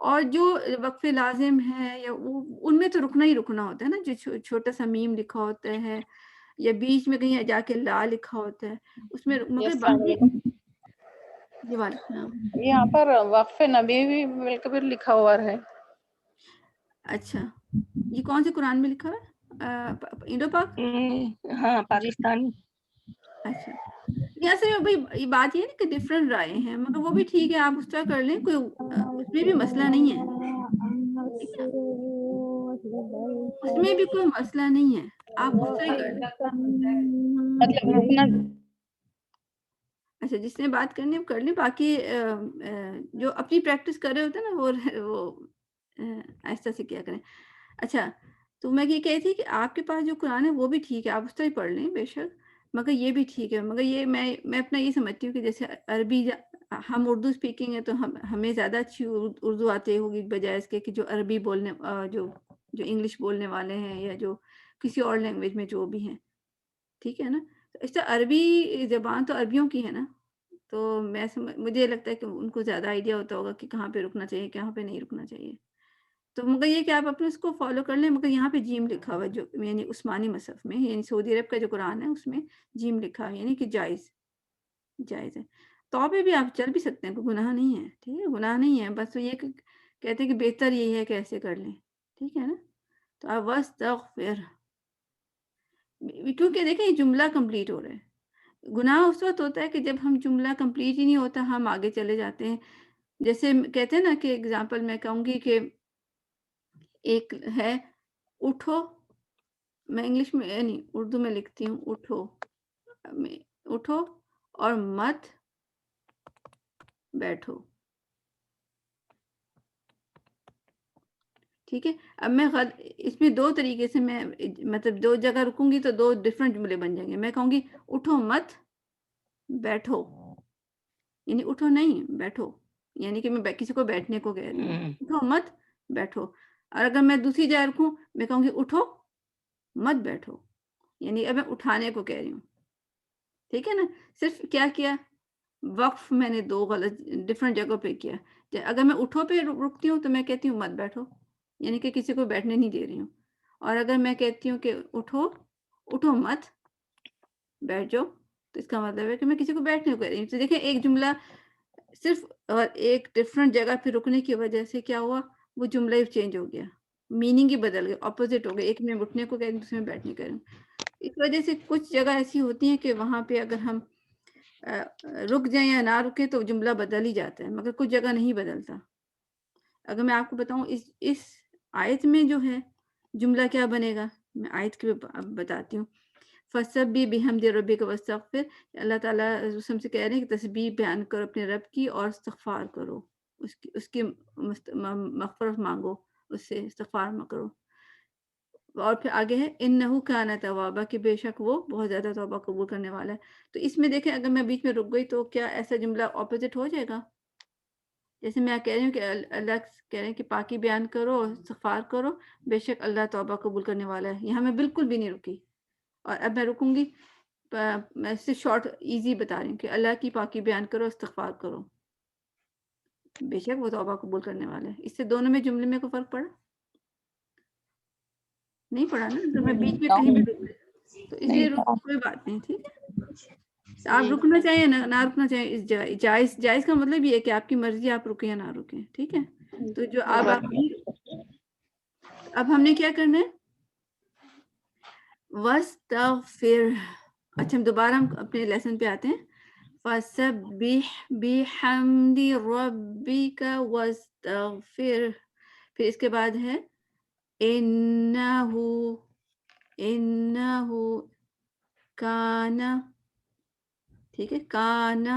اور جو وقف لازم ہے یا ان میں تو رکنا ہی رکنا ہوتا ہے نا، جو چھوٹا سا میم لکھا ہوتا ہے یا بیچ میں کہیں جا کے لا لکھا ہوتا ہے اس میں، مگر یس السلام باقی علیکم. جی وعلیکم السلام. یہاں پر وقف نبی بھی بالکل لکھا ہوا ہے. اچھا یہ کون سے قرآن میں لکھا ہے؟ انڈو پاک. ہاں جی پاکستانی. اچھا یہاں سے یہ بات یہ ہے نا کہ ڈفرینٹ رائے ہیں، مگر وہ بھی ٹھیک ہے، آپ اس طرح کر لیں، کوئی اس میں بھی مسئلہ نہیں ہے. ٹھیک ہے، اس میں بھی کوئی مسئلہ نہیں ہے، آپ اس طرح کر لیں. مطلب رکنا. اچھا جس نے بات کرنی ہے کر لیں، باقی جو اپنی پریکٹس کر رہے ہوتے ہیں نا وہ ایسا سے کیا کریں. اچھا تو میں یہ کہی تھی کہ آپ کے پاس جو قرآن ہے وہ بھی ٹھیک ہے، آپ اس طرح ہی پڑھ لیں بے شک، مگر یہ بھی ٹھیک ہے. مگر یہ میں اپنا یہ سمجھتی ہوں کہ جیسے عربی ہم اردو اسپیکنگ ہے تو ہمیں زیادہ اچھی اردو آتی ہوگی بجائے اس کے کہ جو عربی بولنے جو انگلش بولنے والے ہیں یا جو کسی اور لینگویج میں جو بھی ہیں. ٹھیک ہے نا، اس طرح عربی زبان تو عربیوں کی ہے نا، تو مجھے لگتا ہے کہ ان کو زیادہ آئیڈیا ہوتا ہوگا کہ کہاں پہ رکنا چاہیے کہاں پہ نہیں رکنا چاہیے. تو مگر یہ کہ آپ اپنے اس کو فالو کر لیں، مگر یہاں پہ جیم لکھا ہوا ہے جو یعنی عثمانی مصحف میں، یعنی سعودی عرب کا جو قرآن ہے اس میں جیم لکھا ہے، یعنی کہ جائز ہے. تو پہ بھی آپ چل بھی سکتے ہیں، کوئی گناہ نہیں ہے. ٹھیک ہے، گناہ نہیں ہے، بس یہ کہتے ہیں کہ بہتر یہی ہے کہ ایسے کر لیں. ٹھیک ہے نا، تو آپ واستغفر، کیونکہ دیکھیں یہ جملہ کمپلیٹ ہو رہا ہے. گناہ اس وقت ہوتا ہے کہ جب ہم جملہ کمپلیٹ ہی نہیں ہوتا ہم آگے چلے جاتے ہیں. جیسے کہتے ہیں نا کہ اگزامپل میں کہوں گی کہ ایک ہے اٹھو، میں انگلش میں نہیں اردو میں لکھتی ہوں، اٹھو اور مت بیٹھو. ٹھیک ہے، اب میں اس میں دو طریقے سے میں مطلب دو جگہ رکوں گی تو دو ڈفرینٹ جملے بن جائیں گے. میں کہوں گی اٹھو مت بیٹھو، یعنی اٹھو نہیں بیٹھو، یعنی کہ میں کسی کو بیٹھنے کو کہہ رہی ہوں، اٹھو مت بیٹھو. اور اگر میں دوسری جگہ رکھوں میں کہوں گی اٹھو مت بیٹھو، یعنی اب میں اٹھانے کو کہہ رہی ہوں. ٹھیک ہے نا، صرف کیا وقف میں نے دو غلط ڈفرینٹ جگہوں پہ کیا. اگر میں اٹھو پہ رکتی ہوں تو میں کہتی ہوں مت بیٹھو، یعنی کہ کسی کو بیٹھنے نہیں دے رہی ہوں. اور اگر میں کہتی ہوں کہ اٹھو مت بیٹھ جاؤ تو اس کا مطلب ہے کہ میں کسی کو بیٹھنے کو کہہ رہی ہوں. تو دیکھیں ایک جملہ صرف اور ایک ڈفرینٹ جگہ پہ رکنے کی وجہ سے کیا ہوا، وہ جملہ ہی چینج ہو گیا، میننگ ہی بدل گیا، اپوزٹ ہو گیا. ایک میں اٹھنے کو کہہ رہی ہوں دوسرے میں بیٹھنے کہہ رہی ہوں. اس وجہ سے کچھ جگہ ایسی ہوتی ہیں کہ وہاں پہ اگر ہم رک جائیں یا نہ رکیں تو جملہ بدل ہی جاتا ہے، مگر کچھ جگہ نہیں بدلتا. اگر میں آپ کو بتاؤں اس آیت میں جو ہے جملہ کیا بنے گا، میں آیت کے بتاتی ہوں. فَسَبِّحْ بِحَمْدِ رَبِّكَ وَاسْتَغْفِرْ، اللہ تعالیٰ ہم سے کہہ رہے ہیں کہ تسبیح بیان کرو اپنے رب کی اور استغفار کرو، اس کی مغفرت مانگو، اس سے استغفار کرو. اور پھر آگے ہے اِنَّهُ كَانَ تَوَّابًا، کہ بے شک وہ بہت زیادہ توبہ قبول کرنے والا ہے. تو اس میں دیکھیں اگر میں بیچ میں رک گئی تو کیا ایسا جملہ اپوزٹ ہو جائے گا؟ جیسے میں کہہ رہی ہوں کہ اللہ کہہ رہے ہیں کہ پاکی بیان کرو اور استغفار کرو، بے شک اللہ توبہ قبول کرنے والا ہے. یہاں میں بالکل بھی نہیں رکی، اور اب میں رکوں گی، میں اس سے شارٹ ایزی بتا رہی ہوں کہ اللہ کی پاکی بیان کرو استغفار کرو، بے شک وہ توبہ قبول کرنے والا ہے. اس سے دونوں میں جملے میں کوئی فرق پڑا؟ نہیں پڑا نا، اگر میں بیچ میں کہیں بھی رک گئی تو اس لیے کوئی بات نہیں. ٹھیک ہے، آپ رکنا چاہیے نہ رکنا چاہیے، اس جائز کا مطلب یہ ہے کہ آپ کی مرضی آپ رکیں یا نہ رکیں. ٹھیک ہے، تو جو اب ہم نے کیا کرنا ہے، وَاسْتَغْفِرْ. اچھا ہم دوبارہ ہم اپنے لیسن پہ آتے ہیں. فَسَبِّحْ بِحَمْدِ رَبِّكَ وَاسْتَغْفِرْ. پھر اس کے بعد ہے اِنَّهُ کَانَ، ٹھیک ہے، کانا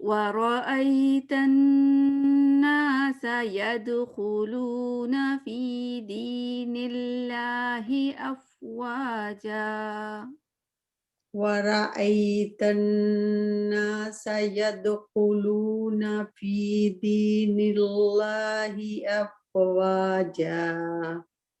ورأيت الناس يدخلون في دين الله أفواجا ورأيت الناس يدخلون في دين الله أفواجا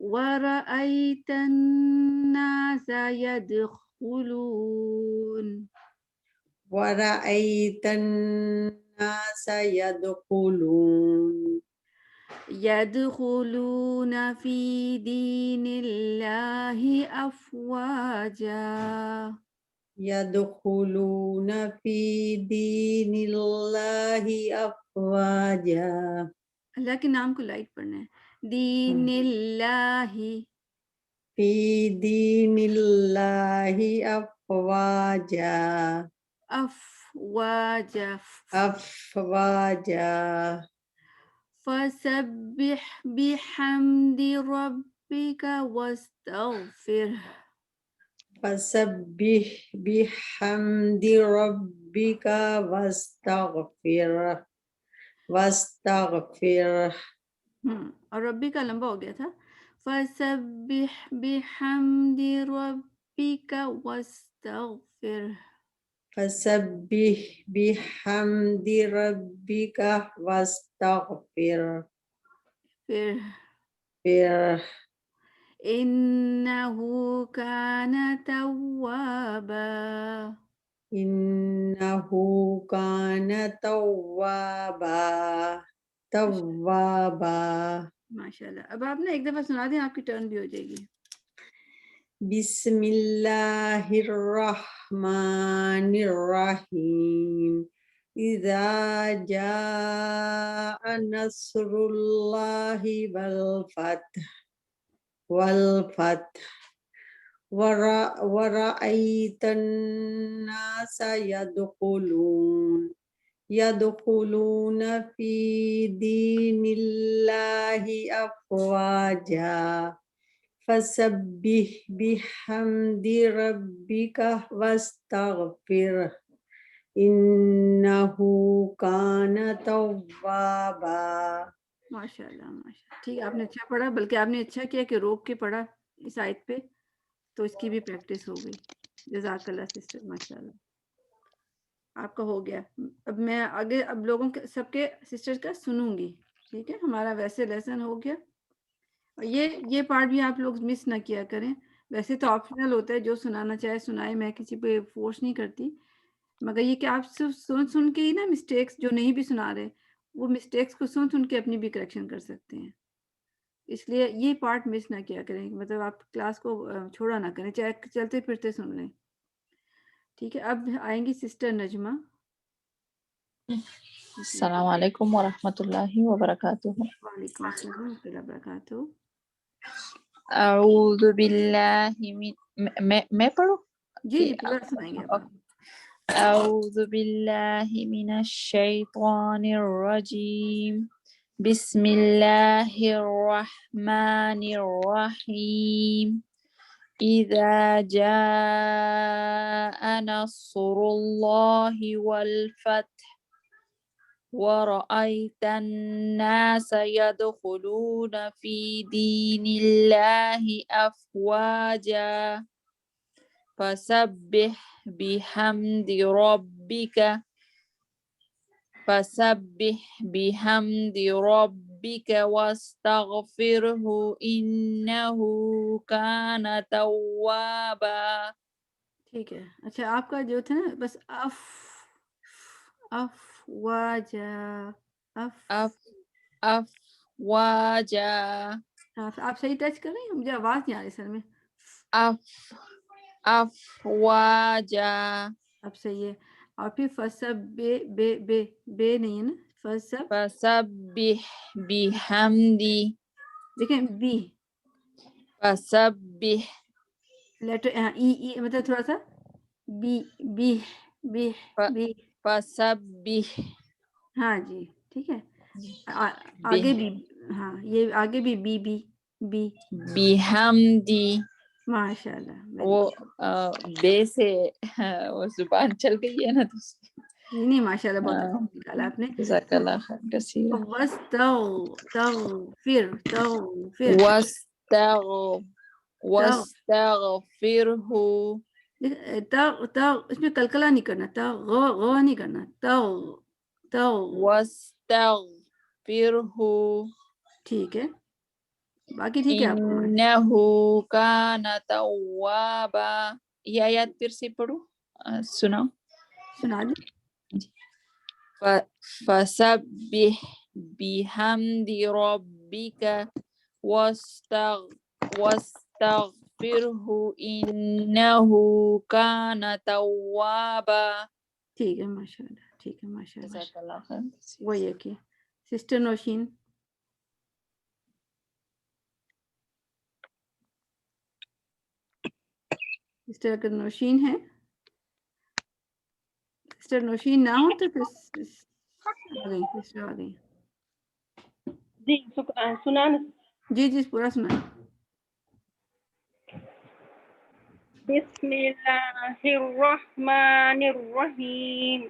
وَرَأَيْتَ النَّاسَ يَدْخُلُونَ وَرَأَيْتَ النَّاسَ يَدْخُلُونَ فِي دِينِ اللَّهِ أَفْوَاجًا يَدْخُلُونَ فِي دِينِ اللَّهِ أَفْوَاجًا. اللہ کے نام کو لائٹ پڑھنا ہے. دین اللہ فِي دِينِ اللَّهِ أَفْوَاجًا. أفواجا أفواجا. فسبح بحمد ربك واستغفره فسبح بحمد ربك واستغفره. اور ربی کا لمبا ہو گیا تھا. فسبح بحمد ربك واستغفره فسبح بحمد ربك واستغفره. پھر إنه كان توابا إنه كان توابا. ماشاء اللہ. اب آپ نے ایک دفعہ سنا دیں، آپ کی ٹرن بھی ہو جائے گی. بسم اللہ الرحمن الرحیم. اذا جاء نصر اللہ والفتح ورأيت الناس يدخلون في دين الله أفواجا فسبح بحمد ربك واستغفره إنه كان توابا. ماشاء اللہ ماشاء اللہ. ٹھیک ہے، آپ نے اچھا پڑھا، بلکہ آپ نے اچھا کیا کہ روک کے پڑھا اس آیت پہ، تو اس کی بھی پریکٹس ہو گئی. جزاک اللہ سسٹر، ماشاء اللہ آپ کا ہو گیا. اب میں آگے اب لوگوں کے سب کے سسٹر کا سنوں گی. ٹھیک ہے، ہمارا ویسے لیسن ہو گیا. اور یہ پارٹ بھی آپ لوگ مس نہ کیا کریں. ویسے تو آپشنل ہوتا ہے، جو سنانا چاہے سنائے، میں کسی پہ فورس نہیں کرتی، مگر یہ کہ آپ صرف سن کے ہی نا مسٹیکس جو نہیں بھی سنا رہے، وہ مسٹیکس کو سن کے اپنی بھی کریکشن کر سکتے ہیں. اس لیے یہ پارٹ مس نہ کیا کریں، مطلب آپ کلاس کو چھوڑا نہ کریں، چاہے چلتے پھرتے سن لیں. ٹھیک ہے، اب آئیں گی سسٹر نجمہ. السلام علیکم ورحمۃ اللہ وبرکاتہ. وعلیکم السلام ورحمۃ اللہ وبرکاتہ. اعوذ باللہ میں پڑھوں؟ جی پورا سنائیں گے آپ. اعوذ باللہ من الشیطان الرجیم. بسم اللہ الرحمن الرحیم. اذا جاء نصر اللہ والفتح وَرَأَيْتَ النَّاسَ يَدْخُلُونَ فِي دِينِ اللَّهِ أَفْوَاجًا فَسَبِّحْ بِحَمْدِ رَبِّكَ وَاسْتَغْفِرْهُ إِنَّهُ كَانَ تَوَّابًا. ٹھیک ہے. اچھا آپ کا جو تھا نا بس افواجا افواجا. آپ صحیح ٹچ کر رہے ہیں؟ مجھے آواز نہیں آ رہی سر میں. افواجا. اب صحیح ہے. اور پھر فسب بے نہیں ہے نا، فسبح بحمدی. دیکھیں بی فسبح لیٹر ای مطلب تھوڑا سا بی بی بی بی. فسبح. ہاں جی ٹھیک ہے. آگے بھی ہاں، یہ آگے بھی بی بی بی. بحمدی. ماشاء اللہ. وہ بے سے وہ زبان چل گئی ہے نا، نہیں ماشاء اللہ بہت اچھا نکالا آپ نے. جزاک اللہ خیر کثیر. واستغفرہ. اس میں کلکلا نہیں کرنا، غ نہیں کرنا. واستغفرہ. ٹھیک ہے. باقی ٹھیک ہے آپ کو؟ انہو کان توابا. یہ آیات پھر سے پڑھو، سناؤ. سنا دیں. فسبح بحمد ربک واستغفرہ انہ کان توابا. ٹھیک ہے، ماشاء اللہ، ٹھیک ہے، ماشاء اللہ. جزاک اللہ خیر. وہی ہے کہ سسٹر نوشین. سسٹر اگر نوشین ہے، سسٹر نوشین نہ ہو تو پھر آ گئی، سسٹر آ گئی. جی سنانا. جی جی پورا سنا. بسم اللہ الرحمن الرحیم.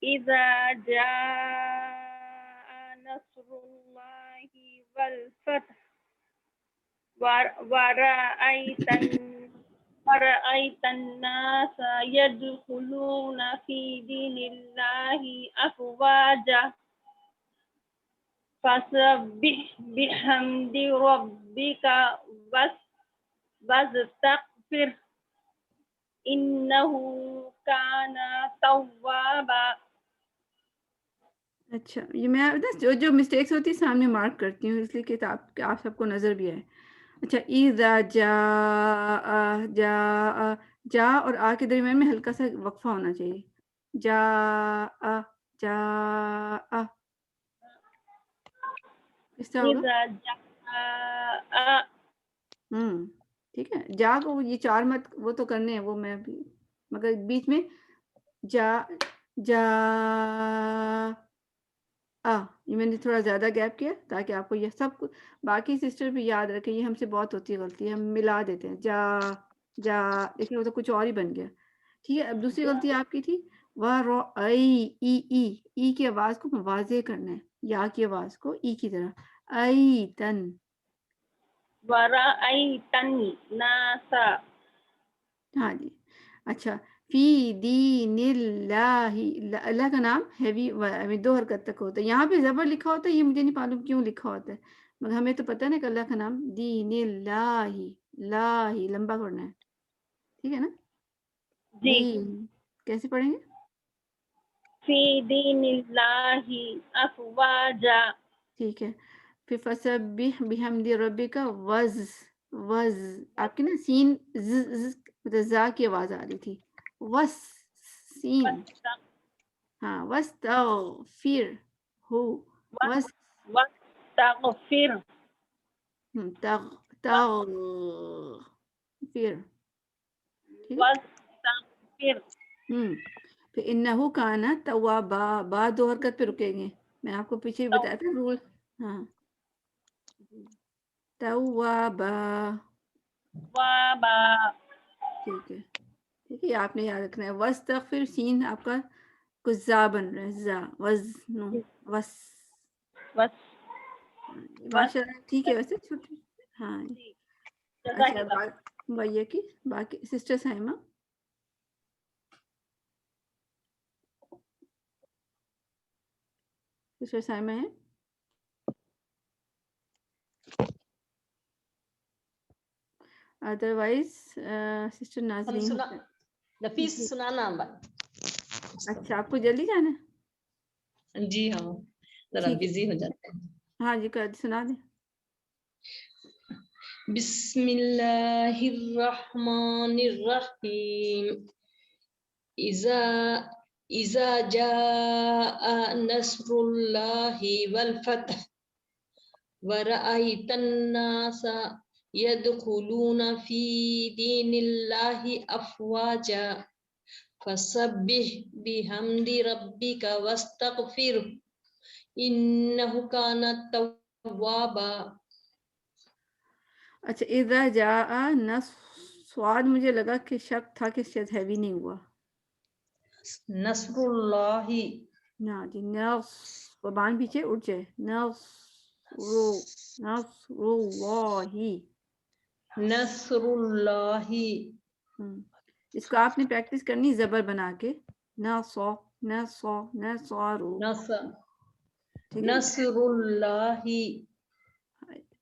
اذا جاء نصر اللہ والفتح ورأيت الناس يدخلون في دين الله أفواجا فسبح بحمد ربك واستغفر إنه كان توابا. اچھا، یہ میں جو مسٹیکس ہوتی ہے سامنے مارک کرتی ہوں، اس لیے کہ آپ سب کو نظر بھی آئے. اچھا، اذا جا اور آ کے درمیان میں ہلکا سا وقفہ ہونا چاہیے. جا اس طرح ہوگا. إذا جاء ٹھیک ہے. جا کو یہ چار مت وہ تو کرنے ہیں، وہ میں بھی، مگر بیچ میں جا یہ میں نے تھوڑا زیادہ گیپ کیا تاکہ آپ کو یہ سب باقی سسٹر بھی یاد رکھیں. یہ ہم سے بہت ہوتی ہے غلطی، ہم ملا دیتے ہیں جا لیکن وہ تو کچھ اور ہی بن گیا. ٹھیک ہے. اب دوسری غلطی آپ کی تھی ای کی آواز کو واضح کرنا ہے، یا کی آواز کو ای کی طرح. ایتن. ورأيت الناس. ہاں جی. اچھا، فی دین اللہ. اللہ کا نام ہیوی دو حرکت تک ہوتا ہے. یہاں پہ زبر لکھا ہوتا ہے، یہ مجھے نہیں معلوم کیوں لکھا ہوتا ہے، مگر ہمیں تو پتہ ہے نا کہ اللہ کا نام دین اللہ، لا ہی لمبا پڑھنا ہے. ٹھیک ہے نا. جی. دین کیسے پڑھیں گے؟ فی دین اللہ افواجا. ٹھیک ہے. پھر فسبح بحمد ربک وز آپ کی نا سین زا کی آواز آ رہی تھی. وس سین. ہاں، واستغفر ہو واستغفر. تغفر. ٹھیک ہے. واستغفر. پھر انہو کانا توابا. با دو حرکت پہ رکیں گے. میں آپ کو پیچھے بھی بتایا تھا رول. ہاں، توابا. وابا. ٹھیک ہے. ٹھیک ہے، آپ نے یاد رکھنا ہے. واستغفر سین آپ کا کچھ زا بن رہا ہے، زا وزن وس. ماشاء اللہ ٹھیک ہے. ویسے چھوٹی. ہاں. اچھا، بھیا کی باقی سسٹر سائمہ. سسٹر سائمہ ہے. ادروائز سسٹر ناظرین. نفیس سنانا. اچھا، آپ کو جلدی جانا ہے؟ جی ہاں، ذرا بزی ہو جاتے ہیں. ہاں جی، سنا دیں. بسم اللہ الرحمن الرحیم. اذا جاء نصر اللہ والفتح ورأيت الناس يدخلون في دين الله أفواجا فسبح بحمد ربك واستغفره إنه كان توابا. اچھا، اذا جاء نصر. سواد مجھے لگا کہ شک تھا کہ شاید ہیوی نہیں ہوا. نصر اللہ. نا جی، نصر بان پیچھے اٹھ جائے. نصر اللہ. نصر اللہ. اس کو آپ نے پریکٹس کرنی زبر بنا کے. نصر نصر اللہ.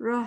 RAWL,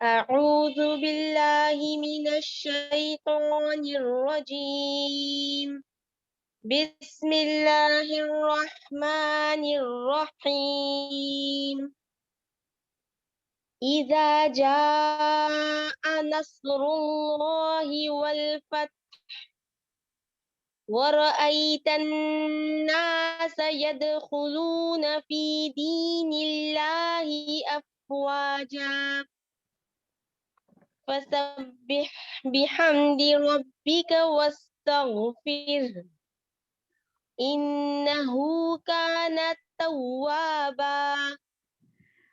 أعوذ بالله من الشيطان الرجيم بسم الله الرحمن الرحيم إذا جاء نصر الله والفتح ورأيت الناس يدخلون في دين الله أفواجا فسبح بحمد ربك واستغفره إنه كان توابا.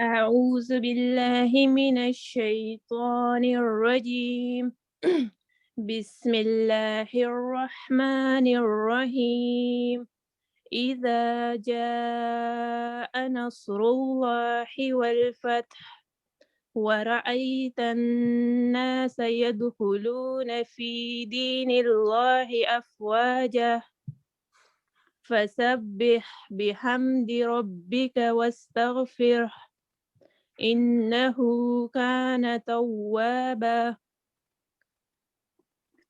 أعوذ بالله من الشيطان الرجيم بسم الله الرحمن الرحيم إذا جاء نصر الله والفتح ورأيت الناس يدخلون في دين الله أفواجا فسبح بحمد ربك واستغفره إنه كان توابا.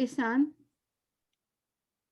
ihsan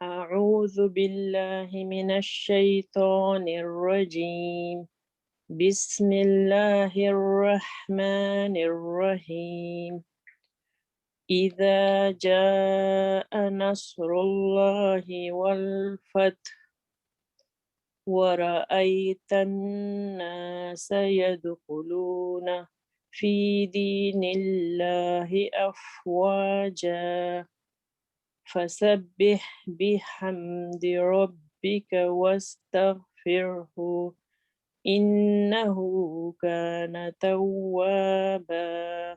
أعوذ بالله من الشيطان الرجيم بسم الله الرحمن الرحيم إذا جاء نصر الله والفتح ورأيت الناس يدخلون في دين الله أفواجا فسبح بحمد ربك واستغفره إنه كان توابا.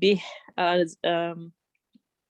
به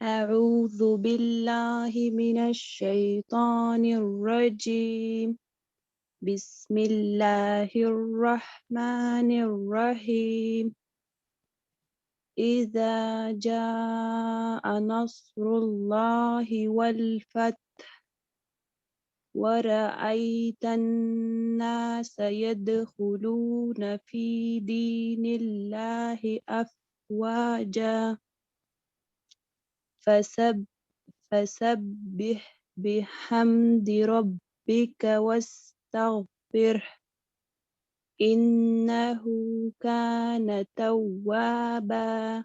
أعوذ بالله من الشيطان الرجيم. بسم الله الرحمن الرحيم. إذا جاء نصر الله والفتح ورأيت الناس يدخلون في دين الله أفواجا فسبح بحمد ربك واستغفره إنه كان توابا.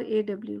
RAW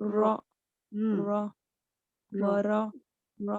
را را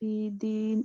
في دين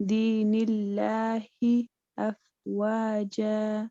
دين الله أفواجا.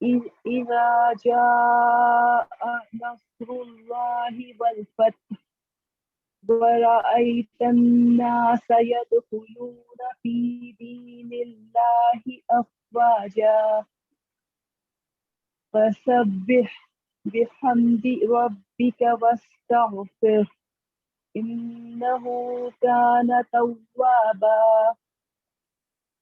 إذا جاء نصر الله والفتح ورأيت الناس يدخلون في دين الله أفواجا فسبح بحمد ربك واستغفره إنه كان توابا.